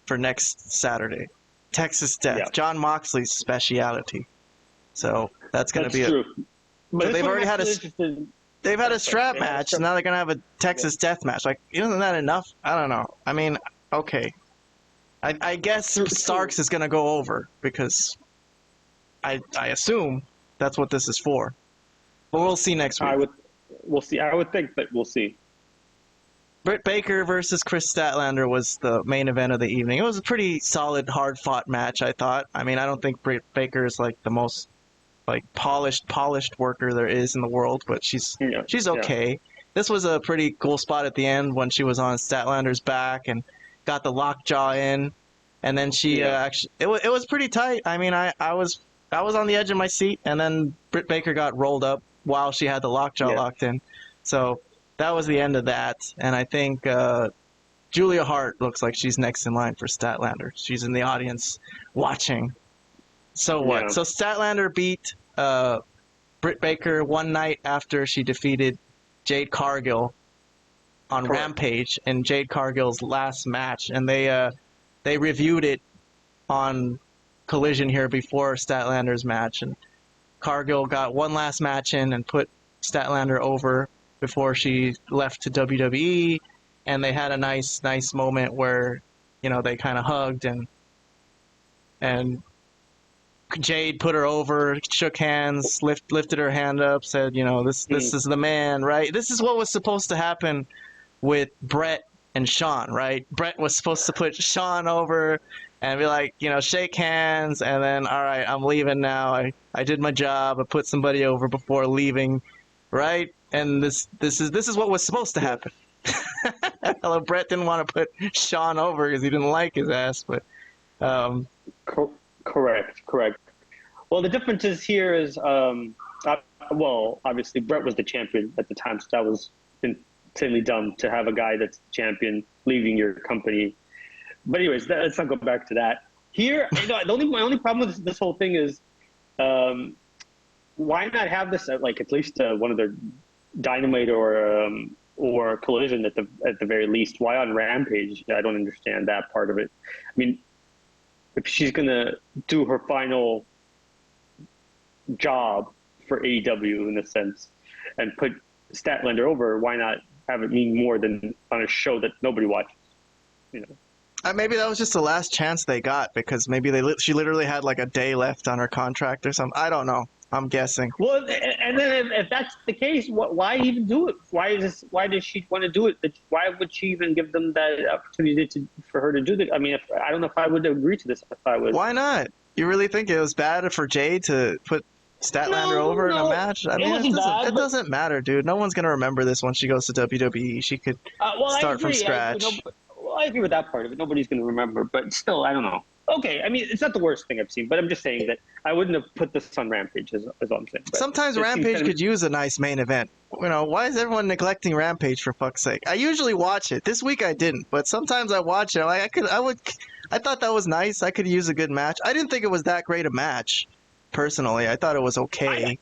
for next Saturday. Texas Death, Jon Moxley's speciality. So that's gonna be true. But so they've already had a strap match, and now they're gonna have a Texas Death match. Like, isn't that enough? I don't know. I mean, okay. I guess Starks is going to go over, because I assume that's what this is for. But we'll see next week. We'll see. I would think, but we'll see. Britt Baker versus Chris Statlander was the main event of the evening. It was a pretty solid, hard-fought match, I thought. I mean, I don't think Britt Baker is like the most polished worker there is in the world, but she's okay. Yeah. This was a pretty cool spot at the end when she was on Statlander's back and got the lockjaw in, and then she actually it was pretty tight. I mean, I was on the edge of my seat, and then Britt Baker got rolled up while she had the lockjaw locked in. So that was the end of that, and I think Julia Hart looks like she's next in line for Statlander. She's in the audience watching. So what? So Statlander beat Britt Baker one night after she defeated Jade Cargill on Rampage in Jade Cargill's last match, and they reviewed it on Collision here before Statlander's match, and Cargill got one last match in and put Statlander over before she left to WWE, and they had a nice moment where they kind of hugged, and Jade put her over, shook hands, lifted her hand up, said, this is the man, right? This is what was supposed to happen with Brett and Sean, right? Brett was supposed to put Sean over and be like, shake hands, and then, all right, I'm leaving now. I did my job. I put somebody over before leaving, right? And this is what was supposed to happen. Although Brett didn't want to put Sean over because he didn't like his ass, but correct. Well, the difference is here is obviously Brett was the champion at the time, so that was insanely dumb to have a guy that's champion leaving your company. But anyways, let's not go back to that. Here, my only problem with this whole thing is, why not have this at at least one of their Dynamite or Collision at the very least? Why on Rampage? I don't understand that part of it. I mean, if she's gonna do her final job for AEW in a sense and put Statlander over, why not have it mean more than on a show that nobody watches? Maybe that was just the last chance they got, because maybe she literally had like a day left on her contract or something. I don't know. I'm guessing. Well, and then if that's the case, why even do it? Why does she want to do it? Why would she even give them that opportunity for her to do that? I mean, I don't know if I would agree to this if I was. Why not? You really think it was bad for Jade to put Statlander over in a match? I mean, it doesn't matter, dude. No one's going to remember this when she goes to WWE. She could start from scratch. I agree with that part of it. Nobody's going to remember, but still, I don't know. Okay, I mean, it's not the worst thing I've seen, but I'm just saying that I wouldn't have put this on Rampage, is all I'm saying. But sometimes Rampage could use a nice main event. Why is everyone neglecting Rampage, for fuck's sake? I usually watch it. This week I didn't, but sometimes I watch it. I thought that was nice. I could use a good match. I didn't think it was that great a match, personally. I thought it was okay.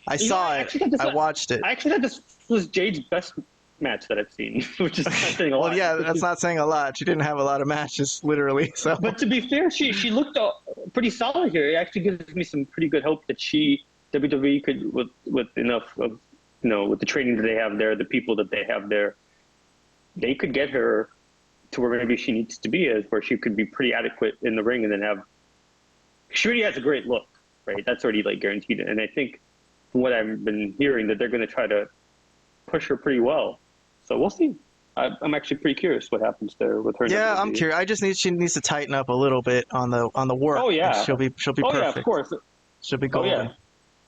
I saw it. I watched it. I actually thought this was Jade's best match that I've seen, which is not saying a lot. Well, yeah, that's not saying a lot. She didn't have a lot of matches, literally. So, but to be fair, she looked pretty solid here. It actually gives me some pretty good hope that WWE could, with enough of with the training that they have there, the people that they have there, they could get her to where maybe she needs to be, where she could be pretty adequate in the ring, and then have. She already has a great look, right? That's already guaranteed, and I think from what I've been hearing that they're going to try to push her pretty well. So we'll see. I'm actually pretty curious what happens there with her. Yeah, I'm curious. I just she needs to tighten up a little bit on the work. Oh yeah, she'll be perfect. Oh yeah, of course. She'll be golden. Oh, yeah.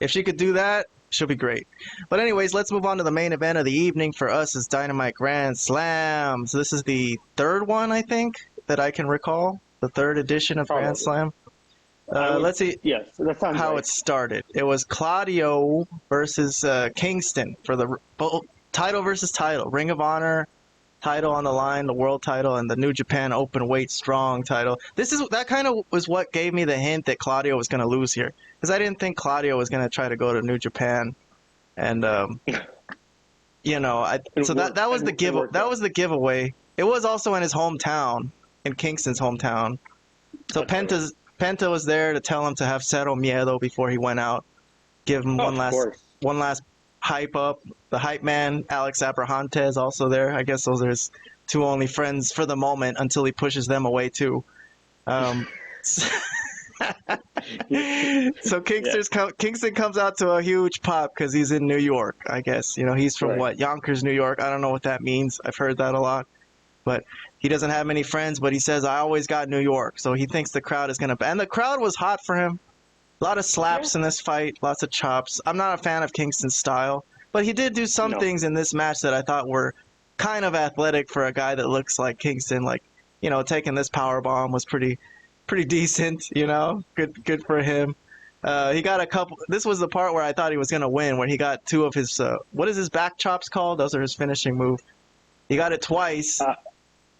If she could do that, she'll be great. But anyways, let's move on to the main event of the evening for us is Dynamite Grand Slam. So this is the third one, I think, that I can recall. The third edition of Grand Slam. Let's see that sounds how right. it started. It was Claudio versus Kingston for the title versus title. Ring of Honor title on the line, the world title, and the New Japan Open Weight Strong title. That kind of was what gave me the hint that Claudio was going to lose here, because I didn't think Claudio was going to try to go to New Japan, and you know, so that was the giveaway. It was also in his hometown, in Kingston's hometown. So Penta was there to tell him to have Cero Miedo before he went out, give him one last hype up. The hype man, Alex Abrahante, is also there. I guess those are his two only friends for the moment until he pushes them away too. So Kingston comes out to a huge pop because he's in New York, I guess. You know, he's from Yonkers, New York. I don't know what that means. I've heard that a lot. But he doesn't have many friends, but he says, I always got New York. So he thinks the crowd is going to... And the crowd was hot for him. A lot of slaps in this fight, lots of chops. I'm not a fan of Kingston's style, but he did do some things in this match that I thought were kind of athletic for a guy that looks like Kingston. Like, you know, taking this power bomb was pretty decent, you know? Good for him. He got a couple... This was the part where I thought he was going to win, where he got two of his... what is his back chops called? Those are his finishing move. He got it twice.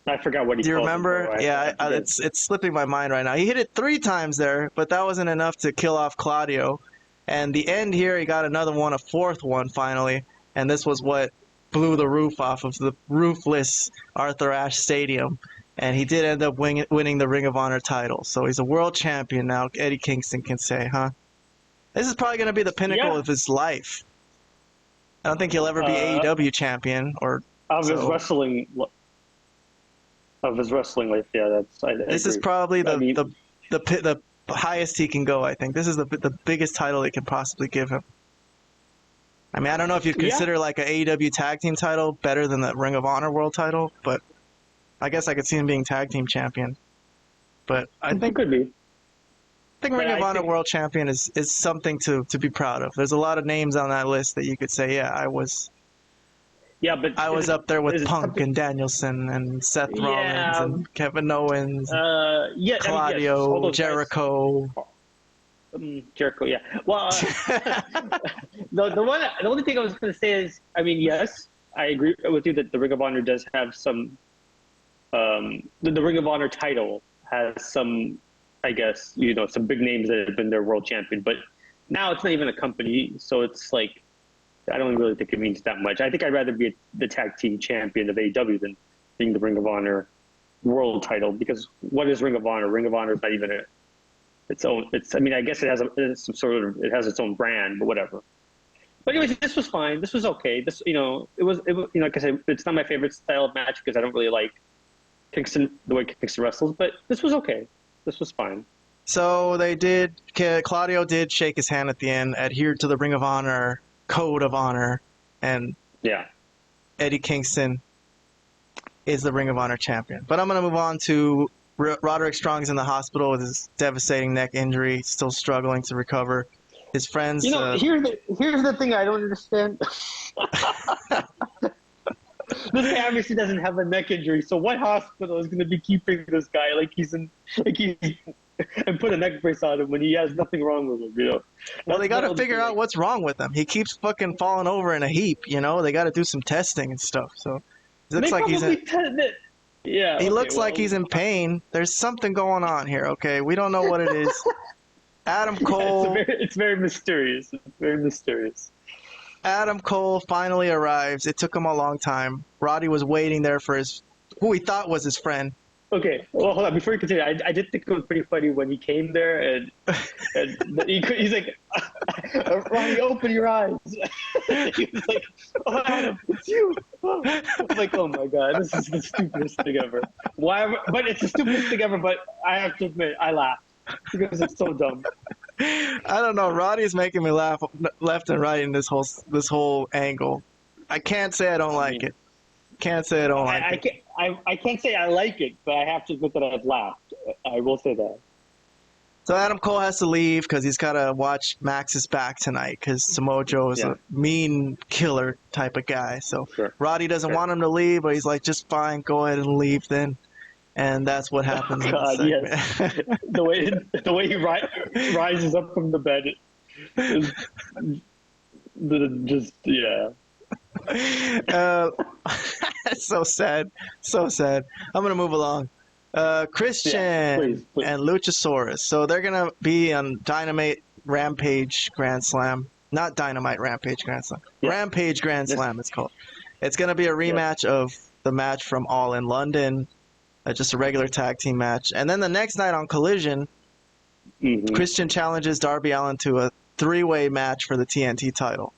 I forgot what he called. Do you remember? It, it's slipping my mind right now. He hit it 3 times there, but that wasn't enough to kill off Claudio. And the end here, he got another one, a 4th one finally. And this was what blew the roof off of the roofless Arthur Ashe Stadium. And he did end up winning the Ring of Honor title. So he's a world champion now, Eddie Kingston can say, huh? This is probably going to be the pinnacle of his life. I don't think he'll ever be AEW champion or... Of his wrestling life, yeah, this is probably the highest he can go. I think this is the biggest title they can possibly give him. I mean, I don't know if you'd consider like an AEW tag team title better than the Ring of Honor world title, but I guess I could see him being tag team champion. But I think it could be. I think Ring of Honor world champion is something to be proud of. There's a lot of names on that list that you could say, yeah, I was. Yeah, but I was up there with Punk and Danielson and Seth Rollins and Kevin Owens, Claudio, Jericho. Jericho, yeah. Well, the only thing I was going to say is, I mean, yes, I agree with you that the Ring of Honor does have some. The Ring of Honor title has some, I guess, you know, some big names that have been their world champion, but now it's not even a company, so it's like. I don't really think it means that much. I think I'd rather be the tag team champion of AEW than being the Ring of Honor world title, because what is Ring of Honor? Ring of Honor is not even its own. I mean, I guess it has it has its own brand, but whatever. But anyways, this was fine. This was okay. This, you know, it was like I said, it's not my favorite style of match because I don't really like Kingston, the way Kingston wrestles, but this was okay. This was fine. So Claudio did shake his hand at the end, adhered to the Ring of Honor code of honor, and Eddie Kingston is the Ring of Honor champion. But I'm going to move on to Roderick Strong's in the hospital with his devastating neck injury, still struggling to recover. His friends... You know, here's the thing I don't understand. This guy obviously doesn't have a neck injury, so what hospital is going to be keeping this guy like he's and put a neck brace on him when he has nothing wrong with him, you know? Well, they got to figure out what's wrong with him. He keeps fucking falling over in a heap, you know? They got to do some testing and stuff, so... It looks like he looks like he's in pain. There's something going on here, okay? We don't know what it is. Adam Cole... It's very mysterious. It's very mysterious. Adam Cole finally arrives. It took him a long time. Roddy was waiting there for who he thought was his friend. Okay, well, hold on. Before you continue, I did think it was pretty funny when he came there and he's like, Roddy, open your eyes. He was like, oh, Adam, it's you. Oh. I'm like, oh my God, this is the stupidest thing ever. Why? But it's the stupidest thing ever, but I have to admit, I laughed because it's so dumb. I don't know. Roddy's making me laugh left and right in this whole angle. I can't say I don't like it. Can't say I don't like it. I can't say I like it, but I have to admit that I've laughed. I will say that. So Adam Cole has to leave because he's got to watch Max's back tonight because Samoa Joe is a mean killer type of guy. So Roddy doesn't want him to leave, but he's like, just fine, go ahead and leave then. And that's what happens. Oh, God, yes. the way he rises up from the bed is just, yeah. So sad. So sad. I'm going to move along. Christian please. And Luchasaurus. So they're going to be on Dynamite Rampage Grand Slam. Not Dynamite Rampage Grand Slam. Yeah. Rampage Grand Slam, it's called. It's going to be a rematch of the match from All in London. Just a regular tag team match. And then the next night on Collision, Christian challenges Darby Allin to a 3-way match for the TNT title.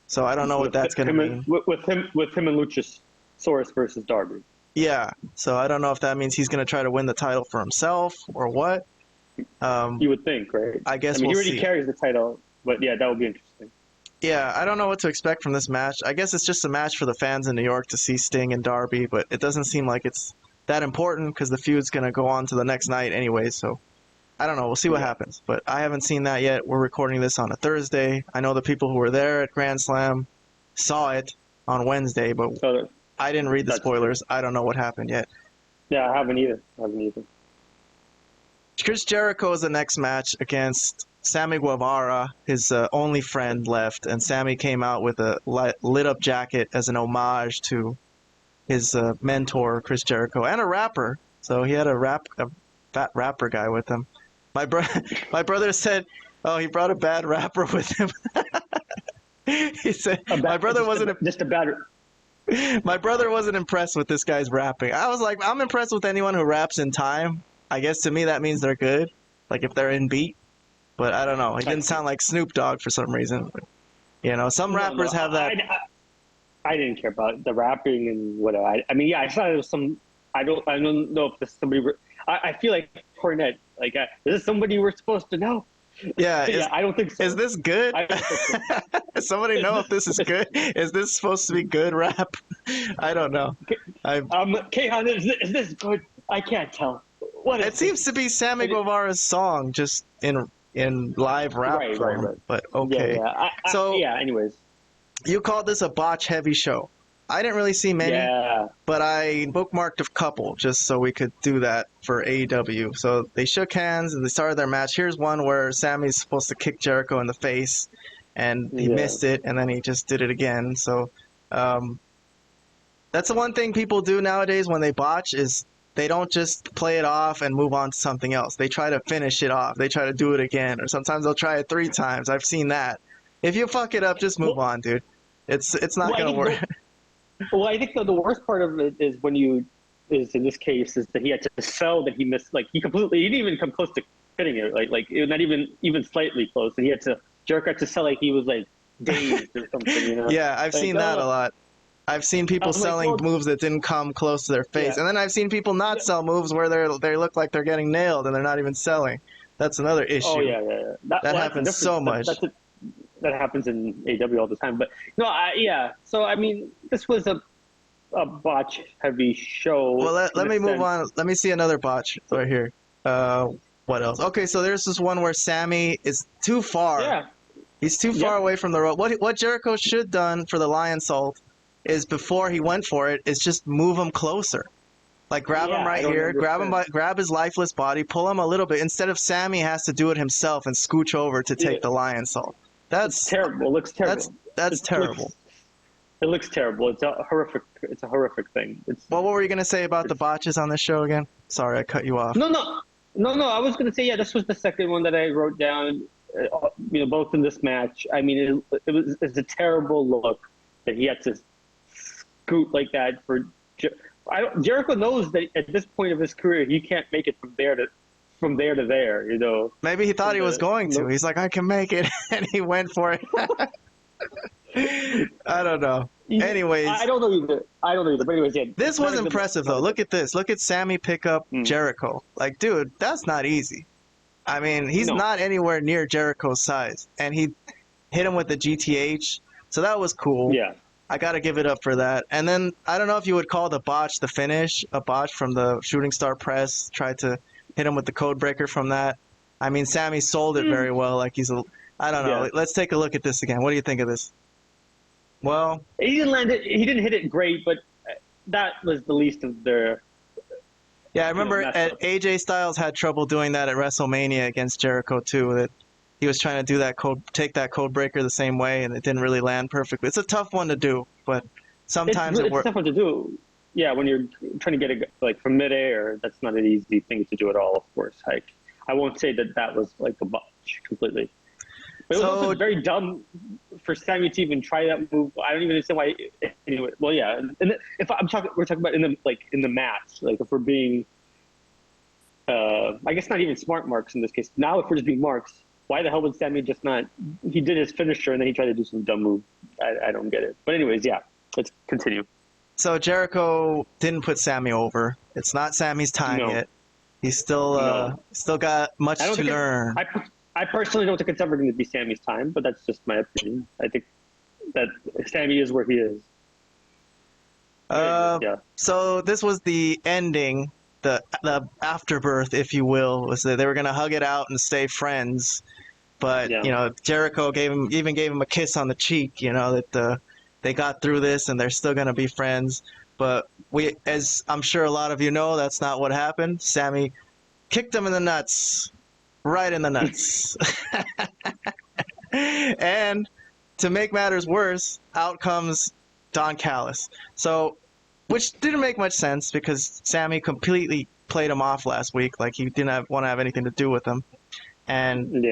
So I don't know what that's going to mean. With him and Luchasaurus versus Darby. Yeah, so I don't know if that means he's going to try to win the title for himself or what. You would think, right? I guess he we'll already see. Carries the title, but yeah, that would be interesting. Yeah, I don't know what to expect from this match. I guess it's just a match for the fans in New York to see Sting and Darby, but it doesn't seem like it's that important because the feud's going to go on to the next night anyway, so I don't know. We'll see what happens, but I haven't seen that yet. We're recording this on a Thursday. I know the people who were there at Grand Slam saw it on Wednesday, but I didn't read the spoilers. I don't know what happened yet. Yeah, I haven't either. Chris Jericho is the next match against Sammy Guevara, his only friend left, and Sammy came out with a lit-up jacket as an homage to his mentor, Chris Jericho, and a rapper. So he had a fat rapper guy with him. My brother said, oh, he brought a bad rapper with him. He said, my brother wasn't impressed with this guy's rapping. I was like, I'm impressed with anyone who raps in time. I guess to me that means they're good, like if they're in beat. But I don't know. He didn't sound like Snoop Dogg for some reason. But, some rappers have that. I didn't care about the rapping and whatever. I mean, yeah, I thought it was some. I don't know if this somebody. I feel like Cornette. Like, is this somebody we're supposed to know? Yeah, I don't think so. Is this good? Does somebody know if this is good? Is this supposed to be good rap? I don't know. Kayhan, is this good? I can't tell. It seems to be Sammy Guevara's song, just in live rap form. Right. But okay. Yeah. Anyways, you called this a botch heavy show. I didn't really see many, but I bookmarked a couple just so we could do that for AEW. So they shook hands and they started their match. Here's one where Sammy's supposed to kick Jericho in the face, and he missed it, and then he just did it again. So that's the one thing people do nowadays when they botch is they don't just play it off and move on to something else. They try to finish it off. They try to do it again, or sometimes they'll try it 3 times. I've seen that. If you fuck it up, just move on, dude. It's not going to work. Well, I think the worst part of it is in this case is that he had to sell that he missed. Like he didn't even come close to hitting it. Like it was not even slightly close. And he had to Jericho to sell like he was like dazed or something. Yeah, I've seen that a lot. I've seen people selling moves that didn't come close to their face, and then I've seen people not sell moves where they look like they're getting nailed and they're not even selling. That's another issue. Oh yeah. That happens so much. That happens in AEW all the time. But no, So I mean, this was a botch heavy show. Well, let me move on. Let me see another botch right here. What else? Okay, so there's this one where Sammy is too far. Yeah. He's too far away from the rope. What Jericho should done for the Lion Salt is before he went for it is just move him closer. Like grab him right here, grab his lifeless body, pull him a little bit instead of Sammy has to do it himself and scooch over to take the Lion Salt. That's terrible. It looks terrible. That's terrible. It looks terrible. It's a horrific thing. What were you gonna say about the botches on this show again? Sorry, I cut you off. No. I was gonna say this was the second one that I wrote down. Both in this match. I mean, it's a terrible look that he had to scoot like that for. Jericho knows that at this point of his career, he can't make it from there to there. Maybe he thought he was going to. He's like, I can make it, and he went for it. I don't know. Anyways, I don't know either. But anyways, this was impressive though. Look at this. Look at Sammy pick up Jericho. Like, dude, that's not easy. I mean, he's not anywhere near Jericho's size, and he hit him with the GTH. So that was cool. Yeah. I got to give it up for that. And then I don't know if you would call the botch the finish. A botch from the Shooting Star Press tried to hit him with the code breaker from that. I mean, Sammy sold it very well. Like I don't know. Yeah. Let's take a look at this again. What do you think of this? Well, he didn't land it. He didn't hit it great, but that was the least of their. yeah, I remember AJ Styles had trouble doing that at WrestleMania against Jericho too. That he was trying to do that take that code breaker the same way, and it didn't really land perfectly. It's a tough one to do, but sometimes it works. It's tough one to do. Yeah, when you're trying to get it like from midair, that's not an easy thing to do at all. Of course, like I won't say that was like a botch completely. But it was also very dumb for Sammy to even try that move. I don't even understand why. Anyway, well, yeah. And if we're talking about in the match, like if we're being, I guess not even smart marks in this case. Now, if we're just being marks, why the hell would Sammy just not? He did his finisher and then he tried to do some dumb move. I don't get it. But anyways, yeah. Let's continue. So Jericho didn't put Sammy over. It's not Sammy's time yet. He's still got much to learn. I personally don't think it's ever going to be Sammy's time, but that's just my opinion. I think that Sammy is where he is. Yeah. So this was the ending, the afterbirth, if you will, was that they were going to hug it out and stay friends. But, Jericho gave him a kiss on the cheek, that they got through this and they're still going to be friends. But as I'm sure a lot of you know, that's not what happened. Sammy kicked him in the nuts. Right in the nuts. And to make matters worse, out comes Don Callis. So, which didn't make much sense because Sammy completely played him off last week, like he didn't want to have anything to do with him. And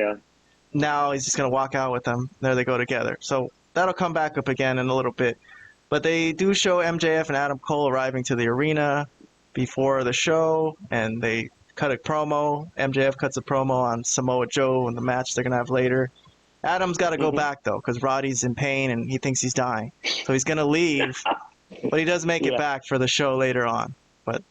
now he's just going to walk out with them. There they go together. So that'll come back up again in a little bit. But they do show MJF and Adam Cole arriving to the arena before the show, and they cut a promo. MJF cuts a promo on Samoa Joe and the match they're going to have later. Adam's got to go back, though, because Roddy's in pain and he thinks he's dying. So he's going to leave, but he does make it back for the show later on. But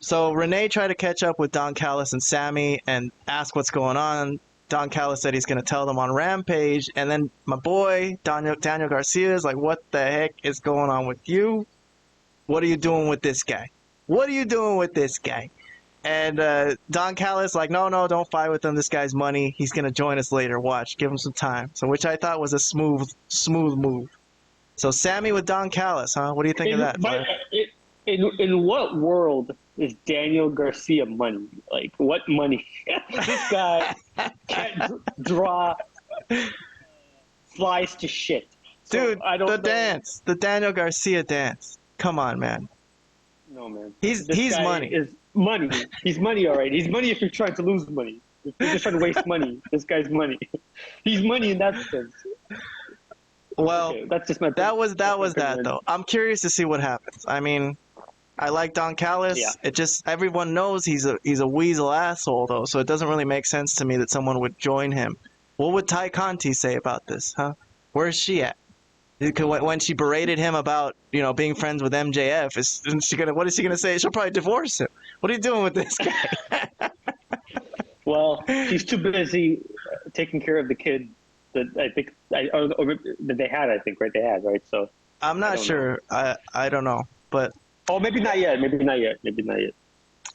so Renee tried to catch up with Don Callis and Sammy and ask what's going on. Don Callis said he's going to tell them on Rampage. And then my boy, Daniel Garcia, is like, what the heck is going on with you? What are you doing with this guy? What are you doing with this guy? And Don Callis like, no, don't fight with him. This guy's money. He's going to join us later. Watch. Give him some time. So which I thought was a smooth move. So Sammy with Don Callis, huh? What do you think of that? In what world is Daniel Garcia money? Like, what money? This guy can't draw flies to shit. So dude, dance. The Daniel Garcia dance. Come on, man. No, man. He's money. Is money. He's money, all right. He's money if you're trying to lose money. If you're just trying to waste money, this guy's money. He's money in that sense. Well, okay, that's just my that was that though. I'm curious to see what happens. I mean, I like Don Callis. Yeah. It just everyone knows he's a weasel asshole though, so it doesn't really make sense to me that someone would join him. What would Ty Conti say about this, huh? Where's she at? When she berated him about, being friends with MJF, what is she gonna say? She'll probably divorce him. What are you doing with this guy? Well, she's too busy taking care of the kid that I think that they had. I think right, they had right. So I'm not sure. I don't know, but maybe not yet. Maybe not yet.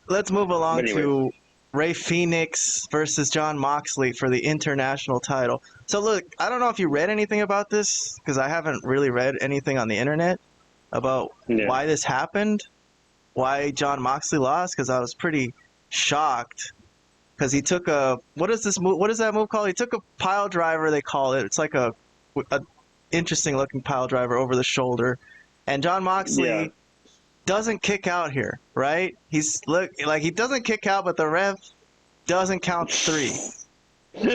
Let's move along to Rey Fenix versus Jon Moxley for the international title. So look, I don't know if you read anything about this, because I haven't really read anything on the internet about why this happened, why Jon Moxley lost, because I was pretty shocked. Because he took what is that move called? He took a pile driver, they call it. It's like a interesting looking pile driver over the shoulder. And Jon Moxley doesn't kick out here, right? He doesn't kick out, but the ref doesn't count 3.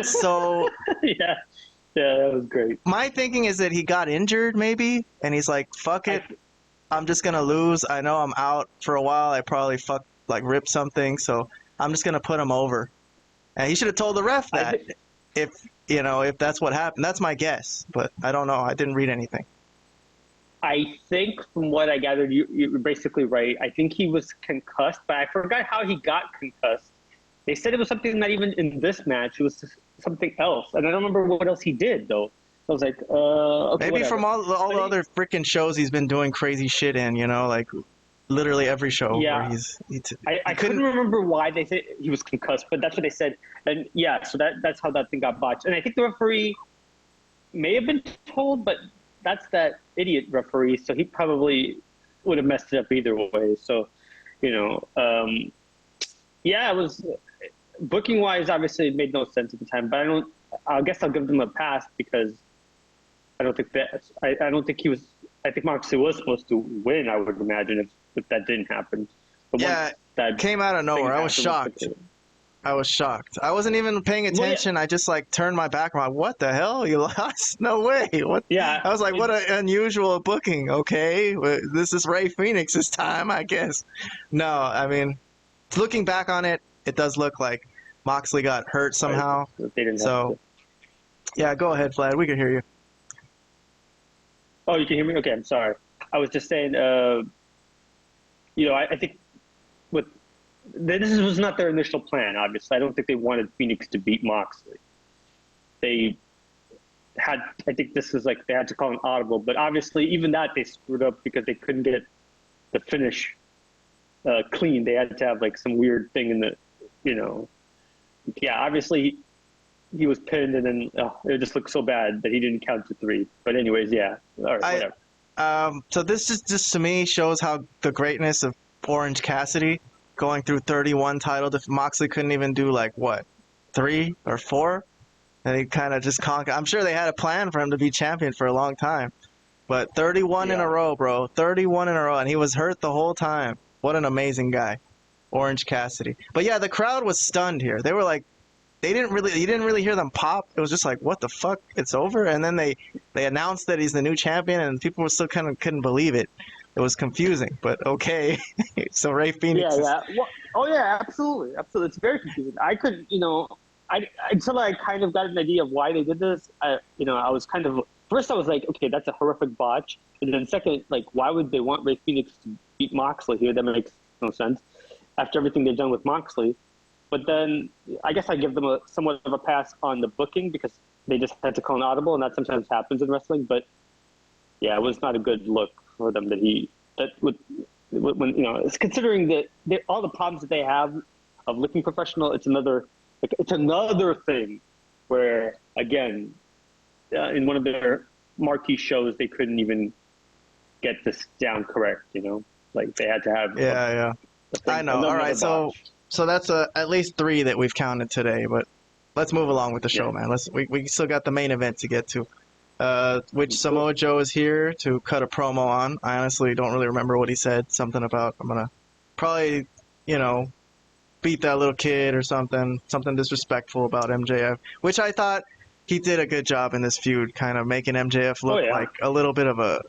So yeah, that was great. My thinking is that he got injured maybe, and he's like, fuck it, I'm just gonna lose. I know I'm out for a while. I probably ripped something, so I'm just gonna put him over. And he should have told the ref that if that's what happened. That's my guess, but I don't know. I didn't read anything. I think from what I gathered, you're basically right. I think he was concussed, but I forgot how he got concussed. They said it was something not even in this match. It was something else. And I don't remember what else he did, though. I was like, okay, maybe whatever. from all the other freaking shows he's been doing crazy shit in, you know, like literally every show yeah, where I couldn't remember why they said he was concussed, but that's what they said. And yeah, so that's how that thing got botched. And I think the referee may have been told, but that's that idiot referee, so he probably would have messed it up either way. So, you know, yeah, it was booking wise. Obviously, it made no sense at the time, but I guess I'll give them a pass because I don't think that I don't think he was. I think Moxley was supposed to win. I would imagine if that didn't happen. But yeah, that came out of nowhere. I was shocked. I was shocked. I wasn't even paying attention. Well, yeah. I just like turned my back around. What the hell? You lost? No way. What? Yeah. I was like, what an unusual booking. Okay, this is Rey Fenix's time, I guess. No, I mean, looking back on it, it does look like Moxley got hurt somehow. So, yeah, go ahead, Vlad. We can hear you. Oh, you can hear me? Okay, I'm sorry. I was just saying, you know, I think this was not their initial plan, obviously. I don't think they wanted Fenix to beat Moxley. They had, I think this was like, they had to call an audible, but obviously even that they screwed up because they couldn't get the finish clean. They had to have like some weird thing in the, you know, yeah, obviously he was pinned and then it just looked so bad that he didn't count to 3. But anyways, yeah, all right, whatever. So this just to me shows how the greatness of Orange Cassidy going through 31 title. Moxley couldn't even do like what, 3 or 4, and he kind of just conquered. I'm sure they had a plan for him to be champion for a long time, but 31 in a row, bro, 31 in a row, and he was hurt the whole time. What an amazing guy, Orange Cassidy. But yeah, the crowd was stunned here. They were like, you didn't really hear them pop. It was just like, what the fuck, it's over. And then they announced that he's the new champion, and people were still kind of couldn't believe it. It was confusing, but okay. So Rey Fenix. Yeah. Well, oh yeah, absolutely. It's very confusing. I couldn't, you know, until I kind of got an idea of why they did this. You know, I was kind of first I was like, okay, that's a horrific botch, and then second, like, why would they want Rey Fenix to beat Moxley here? That makes no sense after everything they've done with Moxley. But then I guess I give them somewhat of a pass on the booking because they just had to call an audible, and that sometimes happens in wrestling. But yeah, it was not a good look for them when you know, it's considering that all the problems that they have of looking professional. It's another thing where again, in one of their marquee shows, they couldn't even get this down correct. You know, like they had to have. Yeah. I know. All right, so that's at least 3 that we've counted today. But let's move along with the show, man. We still got the main event to get to. Which Samoa Joe is here to cut a promo on. I honestly don't really remember what he said. Something about, I'm going to probably, you know, beat that little kid or something disrespectful about MJF, which I thought he did a good job in this feud, kind of making MJF look like a little bit of a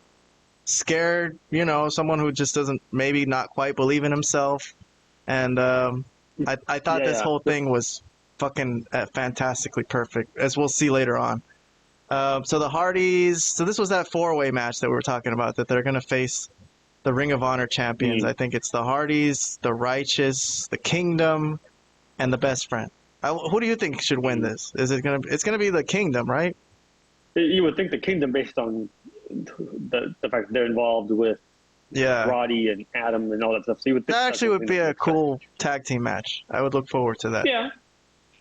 scared, you know, someone who just doesn't maybe not quite believe in himself. And I thought this whole thing was fucking fantastically perfect, as we'll see later on. So the Hardys, so this was that 4-way match that we were talking about, that they're going to face the Ring of Honor champions. I think it's the Hardys, the Righteous, the Kingdom, and the Best Friend. Who do you think should win this? It's going to be the Kingdom, right? You would think the Kingdom based on the fact that they're involved with Roddy and Adam and all that stuff. So you would think that actually would be a cool tag team match. I would look forward to that.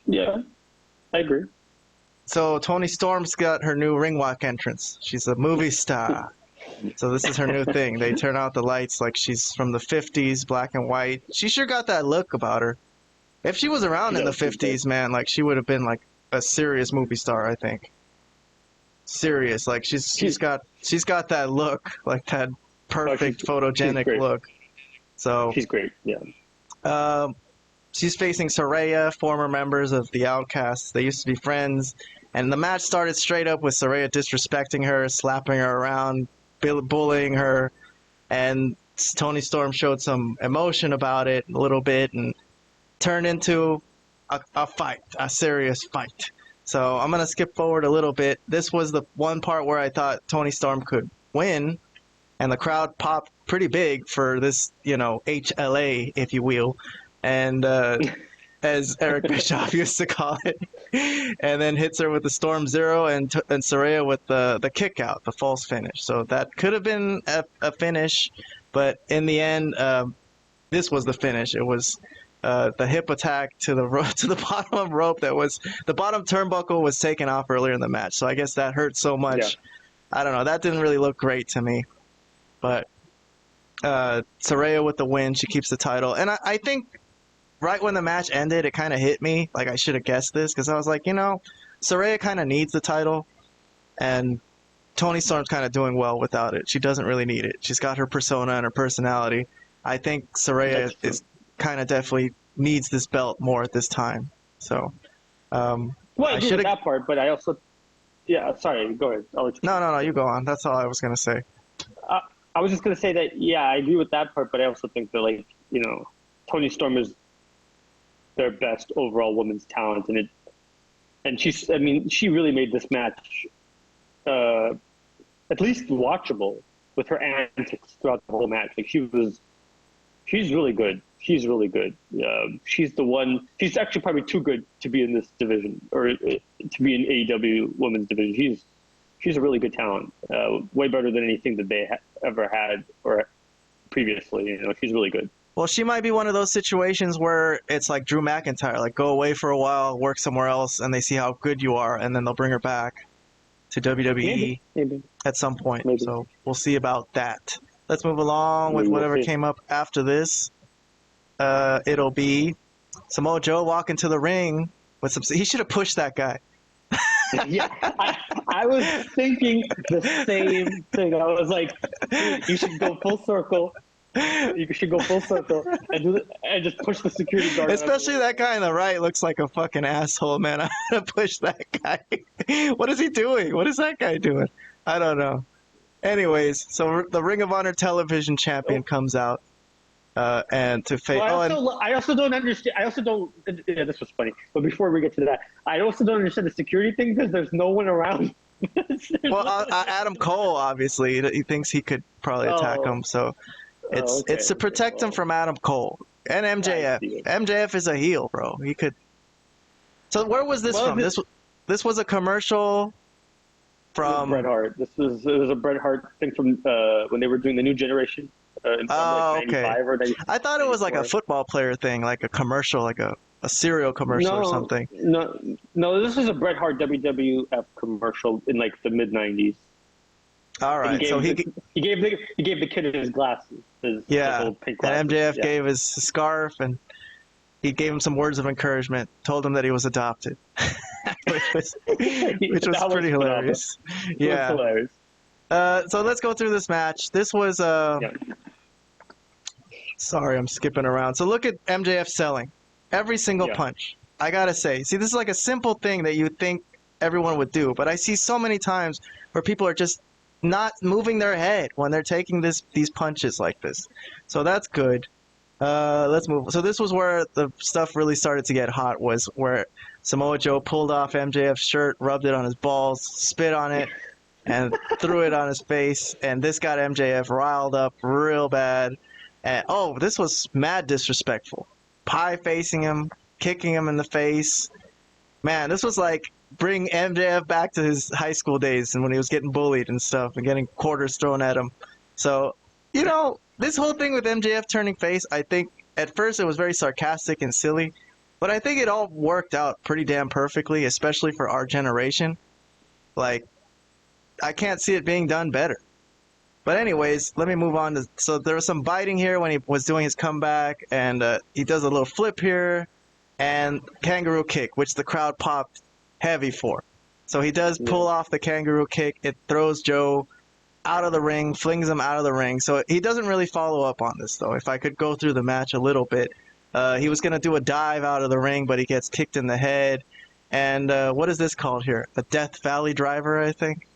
Yeah, I agree. So Toni Storm's got her new ring walk entrance. She's a movie star. So this is her new thing. They turn out the lights like she's from the 50s, black and white. She sure got that look about her. If she was around in the 50s, man, like she would have been like a serious movie star, I think. Serious. Like she's got that look, like that perfect photogenic look. So she's great, yeah. She's facing Saraya, former members of the Outcasts. They used to be friends. And the match started straight up with Saraya disrespecting her, slapping her around, bullying her. And Toni Storm showed some emotion about it a little bit and turned into a fight, a serious fight. So I'm going to skip forward a little bit. This was the one part where I thought Toni Storm could win. And the crowd popped pretty big for this, you know, HLA, if you will. And as Eric Bischoff used to call it, and then hits her with the Storm Zero and Saraya with the kick out, the false finish. So that could have been a finish, but in the end, this was the finish. It was the hip attack to the bottom of rope. That was the bottom turnbuckle was taken off earlier in the match. So I guess that hurt so much. Yeah. I don't know. That didn't really look great to me, but Saraya with the win. She keeps the title, and I think. Right when the match ended, it kind of hit me. Like, I should have guessed this, because I was like, Saraya kind of needs the title, and Toni Storm's kind of doing well without it. She doesn't really need it. She's got her persona and her personality. I think Saraya is kind of definitely needs this belt more at this time. So, well, I agree with that part, but I also... Yeah, sorry, go ahead. I'll let you no, you go on. That's all I was going to say. I was just going to say that, yeah, I agree with that part, but I also think that, Toni Storm is their best overall women's talent, and she really made this match at least watchable with her antics throughout the whole match. Like, she's really good. She's really good. She's the one. She's actually probably too good to be in this division or to be in AEW women's division. She's a really good talent. Way better than anything that they ever had or previously. She's really good. Well, she might be one of those situations where it's like Drew McIntyre, like go away for a while, work somewhere else, and they see how good you are, and then they'll bring her back to WWE maybe. At some point. Maybe. So we'll see about that. Let's move along with whatever came up after this. It'll be Samoa Joe walking to the ring with some. He should have pushed that guy. Yeah, I was thinking the same thing. I was like, you should go full circle. You should go full circle and just push the security guard. Especially that guy on the right looks like a fucking asshole, man. I'm gonna push that guy. What is he doing? What is that guy doing? I don't know. Anyways, so the Ring of Honor television champion comes out and to face. I also don't understand. Yeah, this was funny. But before we get to that, I also don't understand the security thing because there's no one around. Adam Cole obviously he thinks he could probably attack him, so. It's to protect him from Adam Cole and MJF. MJF is a heel, bro. He could. So where was this from? This was a commercial from Bret Hart. It was a Bret Hart thing from when they were doing the New Generation. In like 95 or 94. I thought it was like a football player thing, like a commercial, like a cereal commercial or something. No, this was a Bret Hart WWF commercial in like the mid '90s. All right, he gave the kid his glasses. His old pink glasses. And MJF gave his scarf, and he gave him some words of encouragement. Told him that he was adopted, which was pretty hilarious. Yeah, was hilarious. So let's go through this match. This was Sorry, I'm skipping around. So look at MJF selling every single punch. I gotta say, see, this is like a simple thing that you'd think everyone would do, but I see so many times where people are just not moving their head when they're taking these punches like this. So that's good. Let's move. So this was where the stuff really started to get hot, was where Samoa Joe pulled off MJF's shirt, rubbed it on his balls, spit on it, and threw it on his face. And this got MJF riled up real bad. And this was mad disrespectful. Pie facing him, kicking him in the face. Man, this was like bring MJF back to his high school days and when he was getting bullied and stuff and getting quarters thrown at him. So, this whole thing with MJF turning face, I think at first it was very sarcastic and silly, but I think it all worked out pretty damn perfectly, especially for our generation. Like, I can't see it being done better. But anyways, let me move on. So there was some biting here when he was doing his comeback, and he does a little flip here and kangaroo kick, which the crowd popped heavy for. So he does pull off the kangaroo kick. It throws Joe out of the ring, flings him out of the ring. So he doesn't really follow up on this, though. If I could go through the match a little bit, he was going to do a dive out of the ring, but he gets kicked in the head. And what is this called here? A Death Valley driver, I think?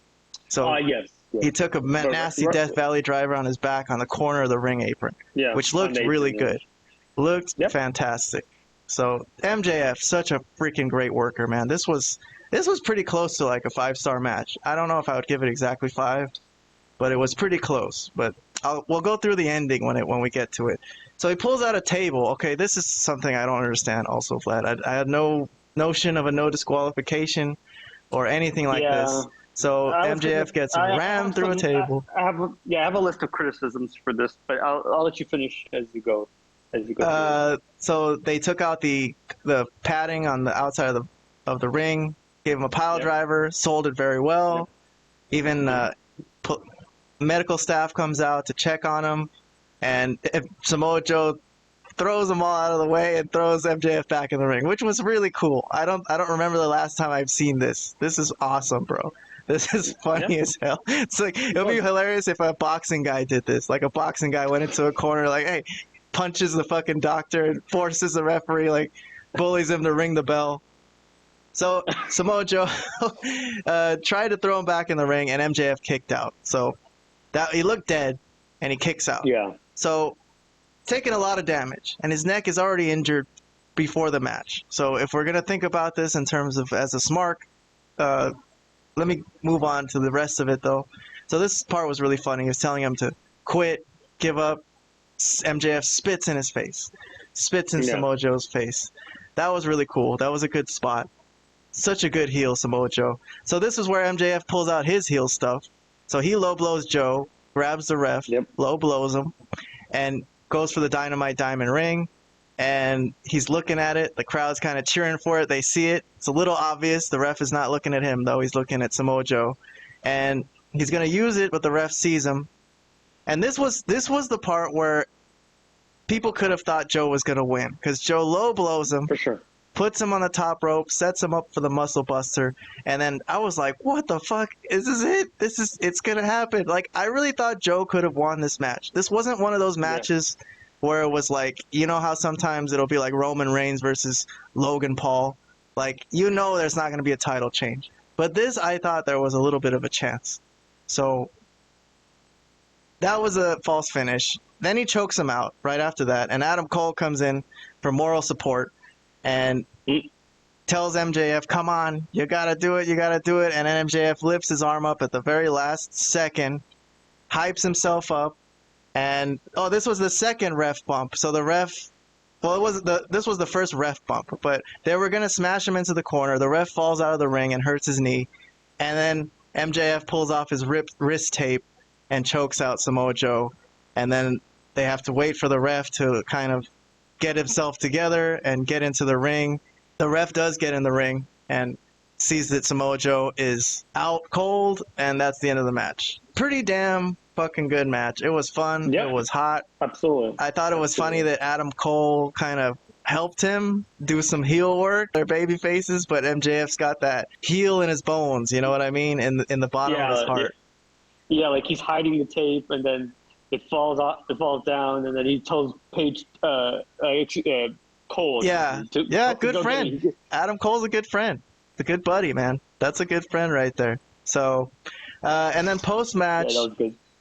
So yes. He took a nasty Death Valley driver on his back on the corner of the ring apron, which looked really good. Looked fantastic. So MJF, such a freaking great worker, man. This was pretty close to like a 5-star match. I don't know if I would give it exactly 5, but it was pretty close. But we'll go through the ending when we get to it. So he pulls out a table. Okay, this is something I don't understand also, Vlad. I had no notion of a no disqualification or anything like this. So MJF gets rammed through a table. I have a list of criticisms for this, but I'll let you finish as you go. So they took out the padding on the outside of the ring, gave him a pile driver, sold it very well. Even medical staff comes out to check on him, and Samoa Joe throws them all out of the way and throws MJF back in the ring, which was really cool. I don't remember the last time I've seen this. This is awesome, bro. This is funny as hell. It's like, it would be hilarious if a boxing guy did this. Like a boxing guy went into a corner, like, hey, punches the fucking doctor and forces the referee, like, bullies him to ring the bell. So Samoa Joe tried to throw him back in the ring, and MJF kicked out. So that he looked dead, and he kicks out. Yeah. So taking a lot of damage, and his neck is already injured before the match. So if we're gonna think about this in terms of as a smark, let me move on to the rest of it though. So this part was really funny. He was telling him to quit, give up. MJF spits in his face, spits in Samoa Joe's face. That was really cool. That was a good spot. Such a good heel, Samoa Joe. So this is where MJF pulls out his heel stuff. So he low blows Joe, grabs the ref, low blows him, and goes for the Dynamite Diamond ring. And he's looking at it. The crowd's kind of cheering for it. They see it. It's a little obvious. The ref is not looking at him, though. He's looking at Samoa Joe. And he's going to use it, but the ref sees him. And this was the part where people could have thought Joe was going to win, because Joe low blows him. For sure. Puts him on the top rope, sets him up for the muscle buster, and then I was like, what the fuck? Is this it? It's gonna happen. Like, I really thought Joe could have won this match. This wasn't one of those matches where it was like, you know how sometimes it'll be like Roman Reigns versus Logan Paul? Like, you know there's not gonna be a title change. But this, I thought there was a little bit of a chance. So that was a false finish. Then he chokes him out right after that, and Adam Cole comes in for moral support and tells MJF, come on, you gotta do it, and then MJF lifts his arm up at the very last second, hypes himself up, and this was the second ref bump. So the ref, this was the first ref bump, but they were gonna smash him into the corner. The ref falls out of the ring and hurts his knee, and then MJF pulls off his wrist tape and chokes out Samoa Joe, and then they have to wait for the ref to kind of get himself together and get into the ring. The ref does get in the ring and sees that Samoa Joe is out cold, and that's the end of the match. Pretty damn fucking good match. It was fun. It was hot. Absolutely. I thought it was funny that Adam Cole kind of helped him do some heel work. They're baby faces, but MJF's got that heel in his bones, you know what I mean? In the bottom of his heart. Yeah, like he's hiding the tape, and then it falls down, and then he tells Paige, Cole. Good friend. Adam Cole's a good friend. A good buddy, man. That's a good friend right there. So, and then post-match,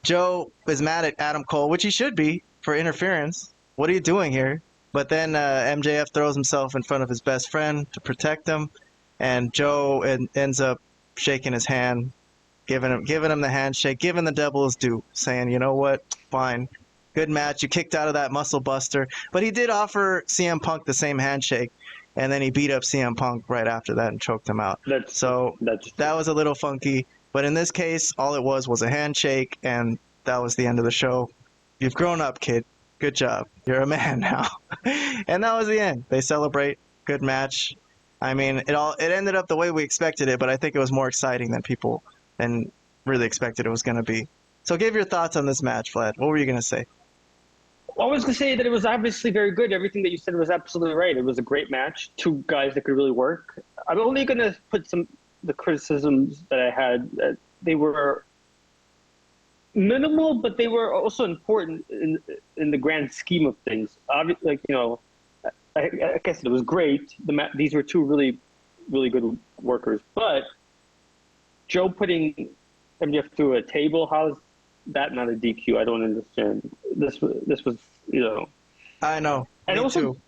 Joe is mad at Adam Cole, which he should be, for interference. What are you doing here? But then MJF throws himself in front of his best friend to protect him, and Joe ends up shaking his hand, giving him the handshake, giving the devil his due, saying, you know what, fine, good match, you kicked out of that muscle buster. But he did offer CM Punk the same handshake, and then he beat up CM Punk right after that and choked him out. That was a little funky, but in this case, all it was a handshake, and that was the end of the show. You've grown up, kid. Good job. You're a man now. And that was the end. They celebrate. Good match. I mean, it ended up the way we expected it, but I think it was more exciting than people really expected it was going to be. So give your thoughts on this match, Vlad. What were you going to say? I was going to say that it was obviously very good. Everything that you said was absolutely right. It was a great match. Two guys that could really work. I'm only going to put the criticisms that I had. They were minimal, but they were also important in the grand scheme of things. Obviously, I guess it was great. These were two really, really good workers. But Joe putting MJF through a table, how is that not a DQ? I don't understand. This was, I know. And Me also, too.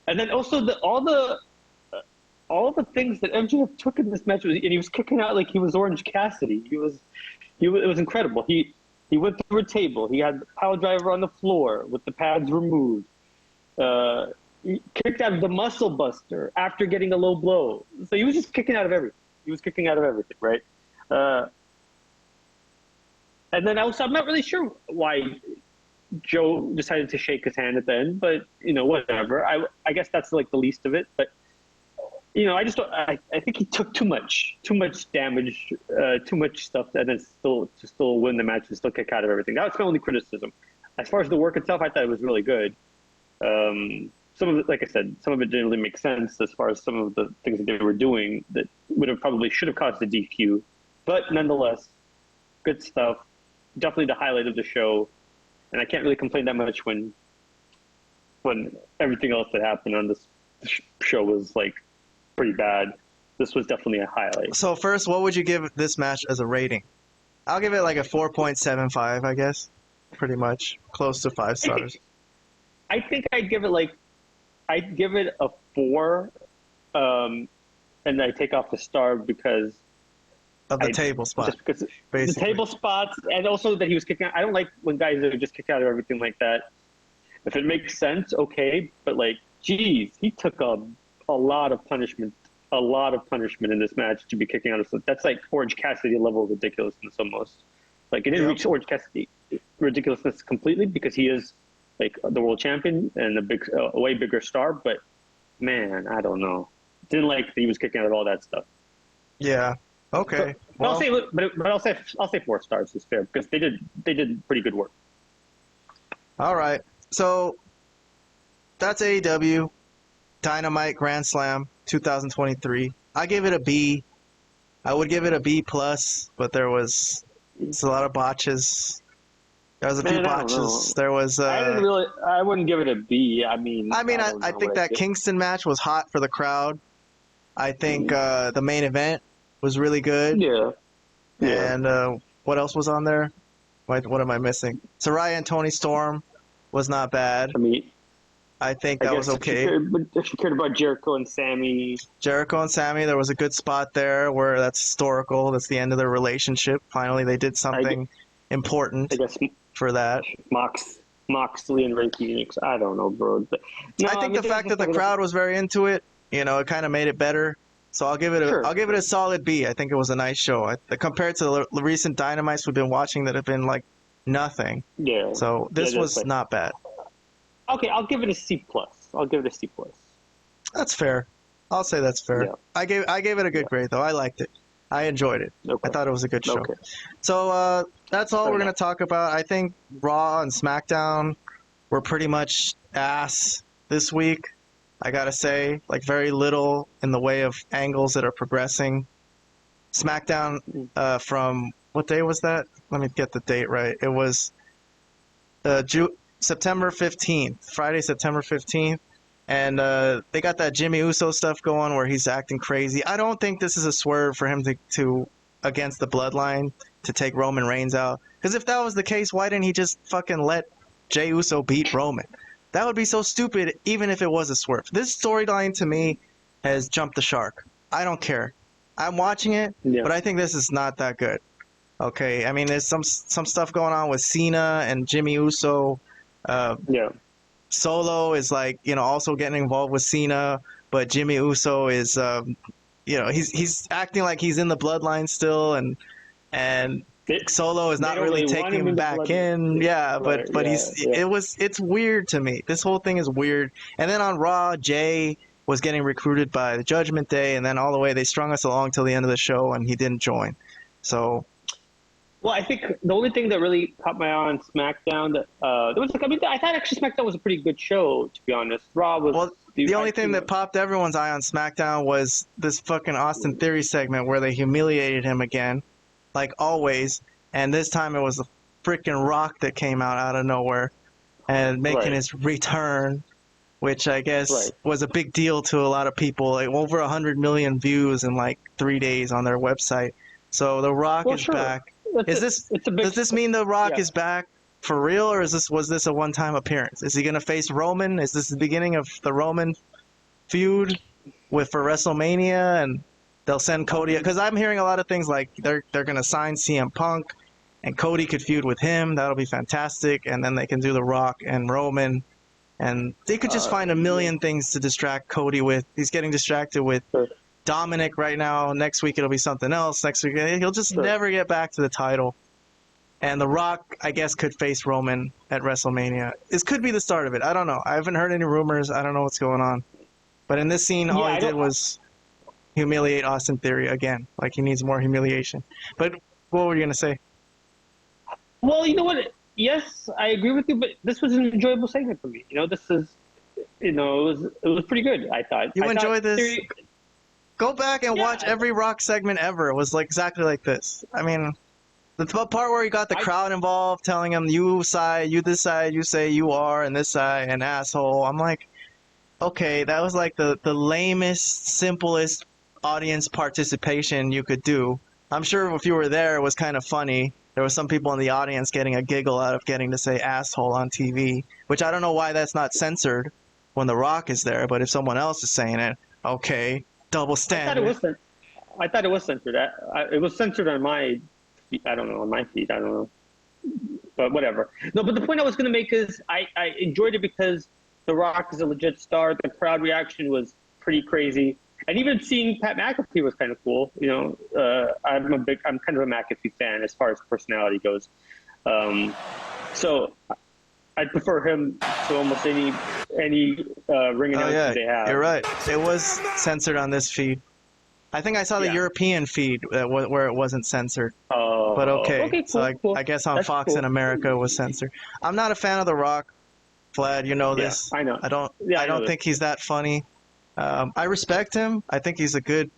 And then also all the things that MJF took in this match and he was kicking out like he was Orange Cassidy. It was incredible. He He went through a table. He had the pile driver on the floor with the pads removed. He kicked out of the muscle buster after getting a low blow. So he was just kicking out of everything. Right? And then also, I'm not really sure why Joe decided to shake his hand at the end, but, whatever. I guess that's like the least of it. But, I think he took too much damage, too much stuff, and then still win the match and still kick out of everything. That was my only criticism. As far as the work itself, I thought it was really good. Some of it, like I said, some of it didn't really make sense as far as some of the things that they were doing that should have caused the DQ. But nonetheless, good stuff. Definitely the highlight of the show. And I can't really complain that much when everything else that happened on this show was like pretty bad. This was definitely a highlight. So first, what would you give this match as a rating? I'll give it like a 4.75, I guess. Pretty much. Close to 5 stars. I think I'd give it a 4, and I take off the star because of the table spot. Just because the table spots, and also that he was kicking out. I don't like when guys are just kicked out of everything like that. If it makes sense, okay, but like, geez, he took a lot of punishment in this match to be kicking out of. That's like Orange Cassidy level of ridiculousness almost. Like, it didn't reach Orange Cassidy ridiculousness completely because he is like the world champion and a way bigger star, but man, I don't know. Didn't like that he was kicking out of all that stuff. Yeah. Okay. But I'll say 4 stars is fair because they did pretty good work. All right. So that's AEW Dynamite Grand Slam 2023. I give it a B. I would give it a B plus, but it's a lot of botches. There was a few botches. There was. I wouldn't give it a B. I think that Kingston match was hot for the crowd. I think the main event was really good. Yeah. And what else was on there? What am I missing? Saraya and Toni Storm was not bad. I think that was okay. If you cared about Jericho and Sammy, there was a good spot there where that's historical. That's the end of their relationship. Finally, they did something important for that. Moxley and Rey Fenix. I don't know, bro. I think the fact that the crowd was very into it, it kind of made it better. So I'll give it a solid B. I think it was a nice show. Compared to the recent Dynamites we've been watching that have been like nothing. Yeah. So this was not bad. Okay, I'll give it a C+. That's fair. I'll say that's fair. Yeah. I gave it a good grade, though. I liked it. I enjoyed it. Okay. I thought it was a good show. Okay. So that's all we're going to talk about. I think Raw and SmackDown were pretty much ass this week. I got to say, like, very little in the way of angles that are progressing. SmackDown from, what day was that? Let me get the date right. It was September 15th, Friday, September 15th. And they got that Jimmy Uso stuff going where he's acting crazy. I don't think this is a swerve for him to against the bloodline to take Roman Reigns out. Because if that was the case, why didn't he just fucking let Jey Uso beat Roman? That would be so stupid even if it was a swerve. This storyline to me has jumped the shark. I don't care. I'm watching it, but I think this is not that good. Okay, I mean, there's some stuff going on with Cena and Jimmy Uso. Solo is like, also getting involved with Cena, but Jimmy Uso is, he's acting like he's in the bloodline still, and Solo is not really taking him back in. Yeah, but it's weird to me. This whole thing is weird. And then on Raw, Jay was getting recruited by the Judgment Day, and then all the way they strung us along till the end of the show, and he didn't join. So. Well, I think the only thing that really caught my eye on SmackDown I thought actually SmackDown was a pretty good show, to be honest. Raw was. Well, the only thing that popped everyone's eye on SmackDown was this fucking Austin Theory segment where they humiliated him again, like always. And this time it was the freaking Rock that came out of nowhere and making his return, which I guess was a big deal to a lot of people. Like over 100 million views in like 3 days on their website. So the Rock is back. Does this mean The Rock is back for real, or was this a one-time appearance? Is he going to face Roman? Is this the beginning of the Roman feud for WrestleMania, and they'll send Cody? Because I'm hearing a lot of things like they're going to sign CM Punk, and Cody could feud with him. That'll be fantastic. And then they can do The Rock and Roman, and they could just find a million things to distract Cody with. He's getting distracted with Dominic right now. Next week it'll be something else. Next week he'll just never get back to the title. And The Rock, I guess, could face Roman at WrestleMania. This could be the start of it. I don't know. I haven't heard any rumors. I don't know what's going on. But in this scene, all he did was humiliate Austin Theory again. Like, he needs more humiliation. But what were you going to say? Well, you know what? Yes, I agree with you, but this was an enjoyable segment for me. You know, this is, you know, it was pretty good, I thought. You enjoyed this? Go back and watch every Rock segment ever. It was like exactly like this. I mean, the part where he got the crowd involved, telling him, you side, you this side, you say you are, and this side, an asshole. I'm like, okay, that was like the lamest, simplest audience participation you could do. I'm sure if you were there, it was kind of funny. There was some people in the audience getting a giggle out of getting to say asshole on TV, which I don't know why that's not censored when The Rock is there, but if someone else is saying it, okay, double standard. I thought it was censored. It was censored on my, I don't know, on my feed. I don't know. But whatever. No, but the point I was going to make is I enjoyed it because The Rock is a legit star. The crowd reaction was pretty crazy. And even seeing Pat McAfee was kind of cool. You know, I'm kind of a McAfee fan as far as personality goes. So I'd prefer him to almost any ring announcer they have. You're right. It was censored on this feed. I think I saw the European feed where it wasn't censored. Oh, but okay. Cool, so cool. I guess on That's Fox cool. in America it was censored. I'm not a fan of The Rock. Vlad, you know this. I know. I don't think he's that funny. I respect him. I think he's a good,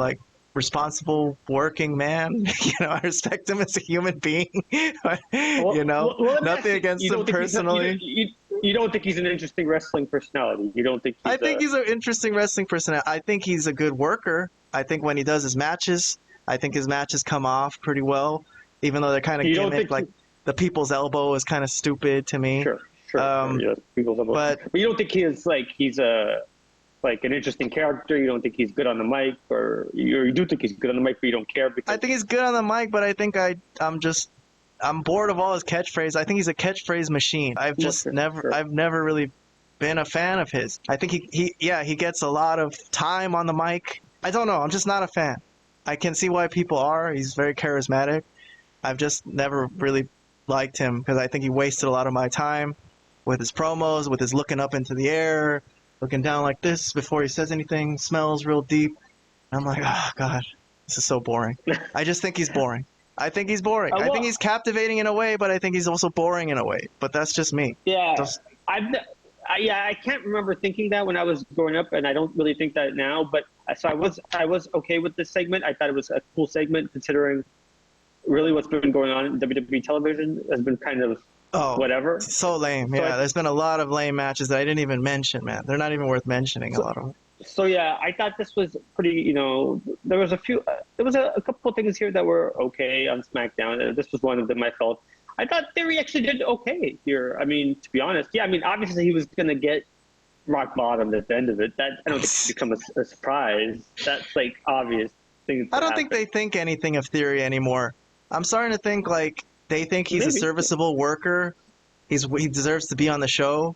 like, responsible working man. You know, I respect him as a human being. You know, nothing against him personally. You don't think he's an interesting wrestling personality? You don't think I think he's an interesting wrestling personality. I think he's a good worker. I think when he does his matches, I think his matches come off pretty well, even though they're kind of gimmick. Like, the people's elbow is kind of stupid to me. Sure. Yes, people's elbow. But you don't think he's an interesting character? You don't think he's good on the mic, or you do think he's good on the mic, but you don't care? Because I think he's good on the mic, but I think I'm bored of all his catchphrases. I think he's a catchphrase machine. I've never really been a fan of his. I think he gets a lot of time on the mic. I don't know. I'm just not a fan. I can see why people are. He's very charismatic. I've just never really liked him because I think he wasted a lot of my time with his promos, with his looking up into the air, looking down like this before he says anything, smells real deep. And I'm like, oh, God, this is so boring. I just think he's boring. I think he's boring. I think he's captivating in a way, but I think he's also boring in a way. But that's just me. Yeah, I can't remember thinking that when I was growing up, and I don't really think that now. But so I was okay with this segment. I thought it was a cool segment considering really what's been going on in WWE television has been kind of whatever. So lame. Yeah, there's been a lot of lame matches that I didn't even mention, man. They're not even worth mentioning, a lot of them. So yeah, I thought this was pretty. You know, there was a couple of things here that were okay on SmackDown. This was one of them. I felt. I thought Theory actually did okay here. I mean, to be honest, yeah. I mean, obviously he was gonna get rock bottom at the end of it. That I don't think it's become a surprise. That's like obvious things. I don't think they think anything of Theory anymore. I'm starting to think like they think he's a serviceable worker. He deserves to be on the show,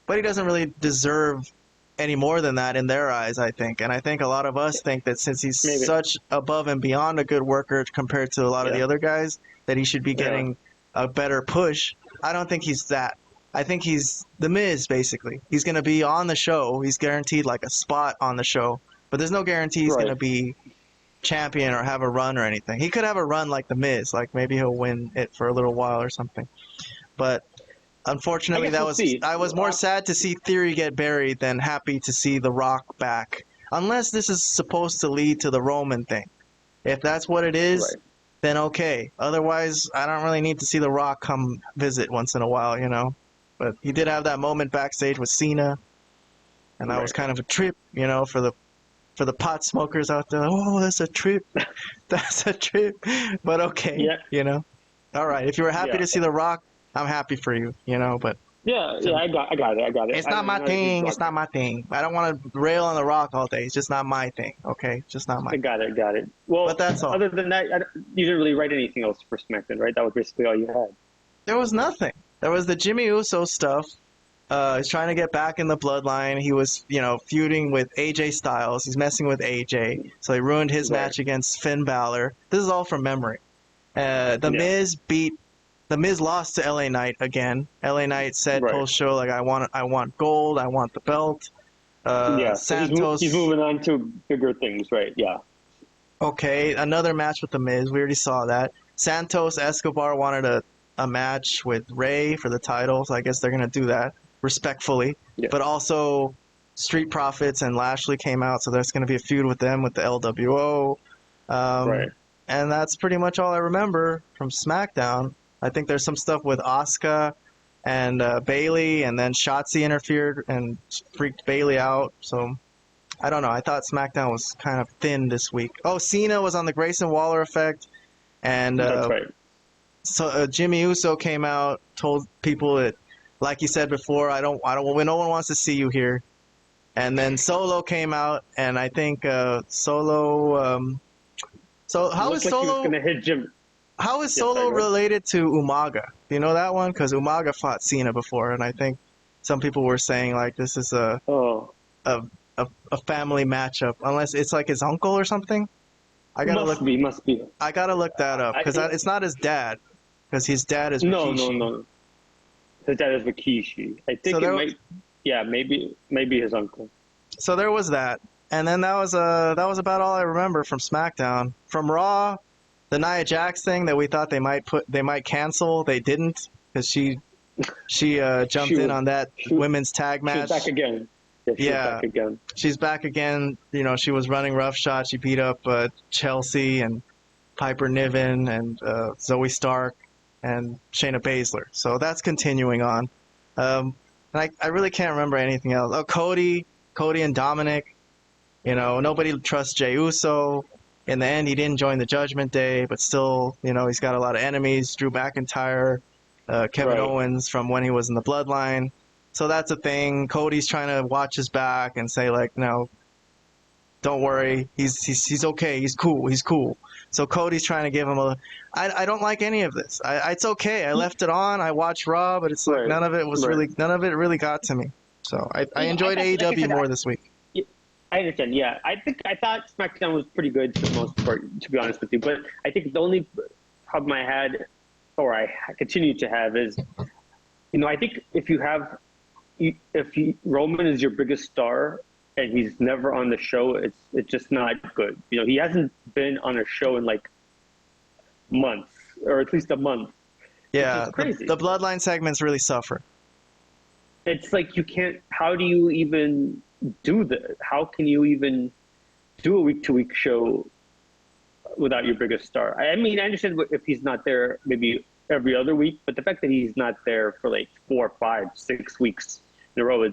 but he doesn't really deserve any more than that in their eyes, I think. And I think a lot of us think that since he's such above and beyond a good worker compared to a lot of the other guys, that he should be getting a better push. I don't think he's that. I think he's The Miz, basically. He's going to be on the show. He's guaranteed like a spot on the show, but there's no guarantee he's going to be champion or have a run or anything. He could have a run like The Miz, like maybe he'll win it for a little while or something. But unfortunately, I was more sad to see Theory get buried than happy to see The Rock back. Unless this is supposed to lead to the Roman thing. If that's what it is, then okay. Otherwise, I don't really need to see The Rock come visit once in a while, you know. But he did have that moment backstage with Cena, and that was kind of a trip, you know, for the pot smokers out there. Oh, that's a trip. That's a trip. But okay, you know. All right, if you were happy to see The Rock, I'm happy for you, you know, but Yeah, I got it. It's not my thing. It's not my thing. I don't want to rail on The Rock all day. It's just not my thing. Okay, just not my. I got it. Well, but that's all. Other than that, you didn't really write anything else for SmackDown, right? That was basically all you had. There was nothing. There was the Jimmy Uso stuff. He's trying to get back in the bloodline. He was, feuding with AJ Styles. He's messing with AJ. So he ruined his match against Finn Balor. This is all from memory. The Miz lost to LA Knight again. LA Knight said post-show, like, I want gold. I want the belt. Santos. He's moving on to bigger things, right? Yeah. Okay, another match with the Miz. We already saw that. Santos Escobar wanted a match with Rey for the title, so I guess they're going to do that respectfully. Yeah. But also, Street Profits and Lashley came out, so there's going to be a feud with them with the LWO. And that's pretty much all I remember from SmackDown. I think there's some stuff with Asuka and Bayley, and then Shotzi interfered and freaked Bayley out. So, I don't know. I thought SmackDown was kind of thin this week. Oh, Cena was on the Grayson Waller effect. And that's right. So Jimmy Uso came out, told people that, like he said before, no one wants to see you here. And then Solo came out, and I think Solo. So how is Solo? He was gonna hit Jim. How is Solo related to Umaga? Do you know that one? Because Umaga fought Cena before, and I think some people were saying like this is a family matchup, unless it's like his uncle or something. Must be. I gotta look that up because it's not his dad. Because his dad is Rikishi. No. His dad is Rikishi. I think it might. Yeah, maybe his uncle. So there was that, and then that was about all I remember from SmackDown. From Raw, the Nia Jax thing that we thought they might cancel, they didn't because she jumped in on that women's tag match. She's back again. Yeah, she's back again. She was running roughshod. She beat up Chelsea and Piper Niven and Zoe Stark and Shayna Baszler. So that's continuing on. And I really can't remember anything else. Oh, Cody and Dominic. Nobody trusts Jey Uso. In the end, he didn't join the Judgment Day, but still, he's got a lot of enemies. Drew McIntyre, Kevin Owens from when he was in the Bloodline. So that's a thing. Cody's trying to watch his back and say, like, no, don't worry. He's okay. He's cool. So Cody's trying to give him I don't like any of this. It's okay. I left it on. I watched Raw, but it's like none of it really got to me. So I enjoyed AEW more this week. I understand. Yeah, I thought SmackDown was pretty good for the most part, to be honest with you. But I think the only problem I had, or I continue to have, is, I think if Roman is your biggest star and he's never on the show, it's just not good. He hasn't been on a show in like months, or at least a month. Yeah, crazy. The Bloodline segments really suffer. It's like you can't. How do you even do that? How can you even do a week-to-week show without your biggest star? I mean, I understand if he's not there maybe every other week, but the fact that he's not there for like 4, 5, 6 weeks in a row,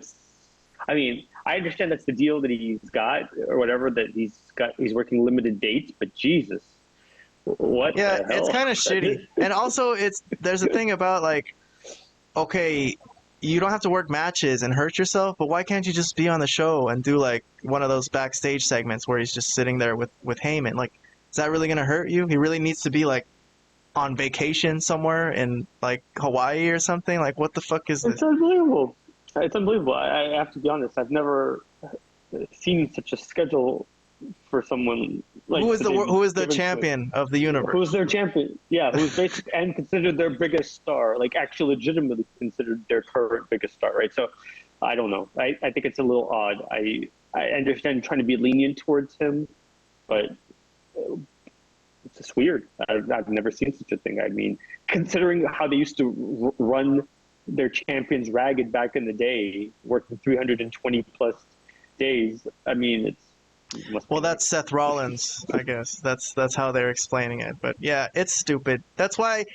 I understand that's the deal that he's got or whatever, that he's working limited dates, but Jesus, what the hell? It's kind of shitty. And also there's a thing about like, okay, you don't have to work matches and hurt yourself, but why can't you just be on the show and do like one of those backstage segments where he's just sitting there with Heyman? Like, is that really going to hurt you? He really needs to be like on vacation somewhere in like Hawaii or something. Like, what the fuck is this? It's unbelievable. I have to be honest. I've never seen such a schedule for someone like who is the champion of the universe? Who's their champion? Yeah, who's basically and considered their biggest star, like actually legitimately considered their current biggest star, right? So I don't know. I think it's a little odd. I understand trying to be lenient towards him, but it's just weird. I've never seen such a thing. I mean, considering how they used to run their champions ragged back in the day, working 320 plus days. I mean, well, that's Seth Rollins, I guess. That's how they're explaining it. But yeah, it's stupid. That's why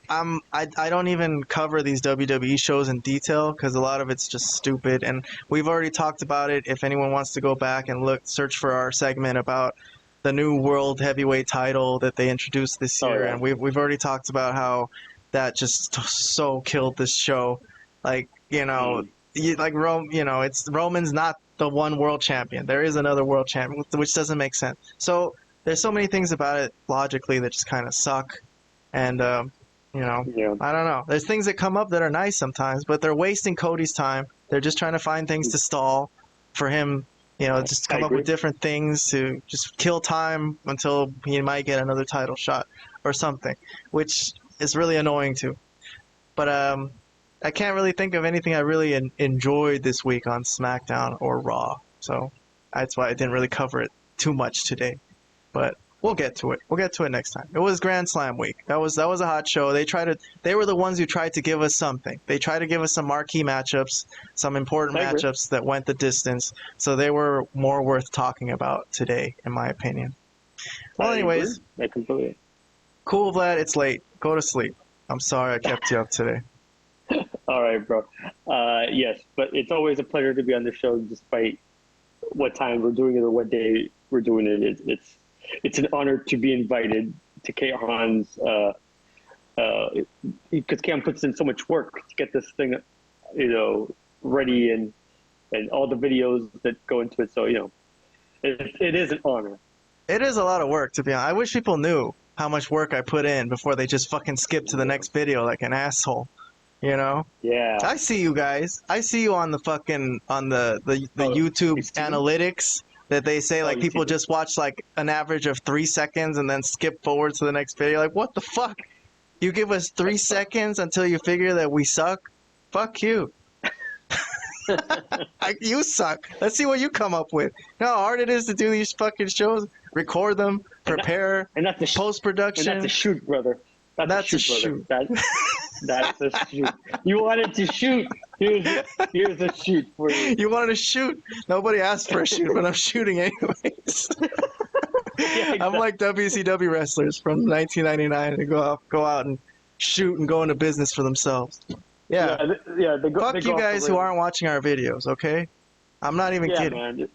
I don't even cover these WWE shows in detail because a lot of it's just stupid. And we've already talked about it. If anyone wants to go back and search for our segment about the new World Heavyweight title that they introduced this year, and we've already talked about how that just so killed this show. Like, it's Roman's not the one world champion. There is another world champion, which doesn't make sense. So there's so many things about it logically that just kind of suck. And, I don't know. There's things that come up that are nice sometimes, but they're wasting Cody's time. They're just trying to find things to stall for him, just come up with different things to just kill time until he might get another title shot or something, which is really annoying too. But I can't really think of anything I really enjoyed this week on SmackDown or Raw, so that's why I didn't really cover it too much today. But we'll get to it. We'll get to it next time. It was Grand Slam week. That was a hot show. They were the ones who tried to give us something. They tried to give us some marquee matchups, some important matchups that went the distance. So they were more worth talking about today, in my opinion. Well, anyways, cool, Vlad. It's late. Go to sleep. I'm sorry I kept you up today. All right, bro. Yes, but it's always a pleasure to be on the show, despite what time we're doing it or what day we're doing it. It's an honor to be invited to Kayhan's, because Kayhan puts in so much work to get this thing, ready and all the videos that go into it. So, it is an honor. It is a lot of work, to be honest. I wish people knew how much work I put in before they just fucking skip to the next video like an asshole. Yeah. I see you guys. I see you on the fucking YouTube analytics. That they say, like, people just watch, like, an average of 3 seconds and then skip forward to the next video. Like, what the fuck? You give us 3 seconds until you figure that we suck? Fuck you. You suck. Let's see what you come up with. You know how hard it is to do these fucking shows? Record them, prepare, post-production. And that's a shoot, brother. That's a shoot. That's a shoot. You wanted to shoot. Here's a shoot for you. You wanted to shoot. Nobody asked for a shoot, but I'm shooting anyways. I'm like WCW wrestlers from 1999 to go out and shoot and go into business for themselves. Yeah. Fuck you guys who aren't watching our videos, okay? I'm not even kidding. Man.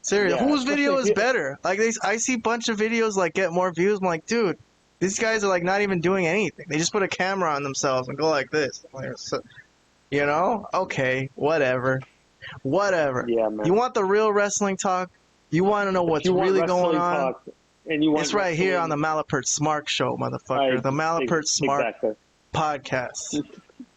Seriously, whose video is better? Like, I see a bunch of videos like get more views. I'm like, dude. These guys are like not even doing anything. They just put a camera on themselves and go like this. Okay, whatever. Yeah, man. You want the real wrestling talk? You want to know what's really going on? It's right here on the Malapert Smart Show, motherfucker. The Malapert Smart Podcast.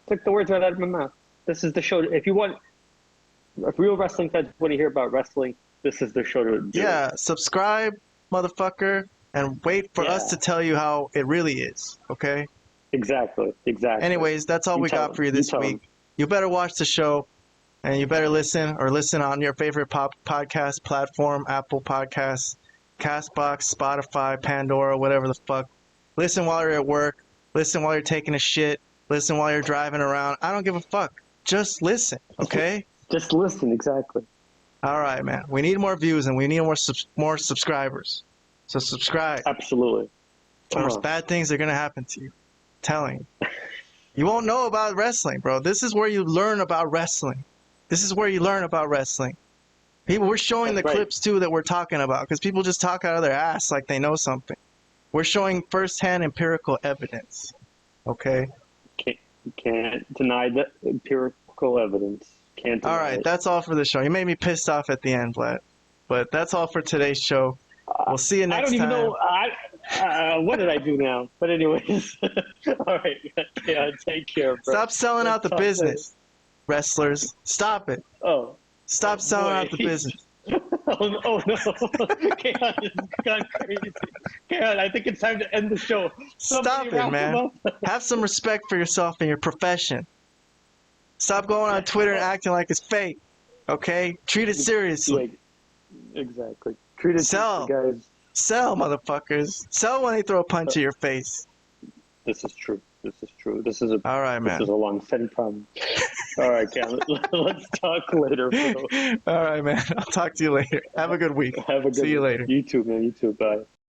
Took the words right out of my mouth. This is the show. If real wrestling fans want to hear about wrestling, this is the show to do. Yeah, subscribe, motherfucker. And wait for us to tell you how it really is, okay? Exactly. Anyways, that's all we got for you this week. You better watch the show, and you better listen on your favorite podcast platform, Apple Podcasts, CastBox, Spotify, Pandora, whatever the fuck. Listen while you're at work. Listen while you're taking a shit. Listen while you're driving around. I don't give a fuck. Just listen, okay? Just listen, exactly. All right, man. We need more views, and we need more subscribers. So subscribe. Absolutely. Or bad things are going to happen to you. I'm telling you. You won't know about wrestling, bro. This is where you learn about wrestling. People, we're showing the clips, too, that we're talking about. Because people just talk out of their ass like they know something. We're showing firsthand empirical evidence. Okay? You can't deny the empirical evidence. Can't deny all right, it. That's all for the show. You made me pissed off at the end, Vlad. But that's all for today's show. We'll see you next time. I don't even know. What did I do now? But anyways. All right. Yeah, take care, bro. Stop selling out the business, wrestlers. Stop it. Oh. Stop selling out the business. Oh, no. Kayhan has gone crazy. Kayhan, I think it's time to end the show. Stop it, man. Have some respect for yourself and your profession. Stop going on Twitter and acting like it's fake. Okay? Treat it seriously. Exactly. Treat it seriously, guys. Sell, motherfuckers. Sell when they throw a punch in your face. This is true. All right, man. This is a long-standing problem. All right, Cam. Let's talk later, bro. All right, man. I'll talk to you later. Have a good week. See you later. You too, man. You too. Bye.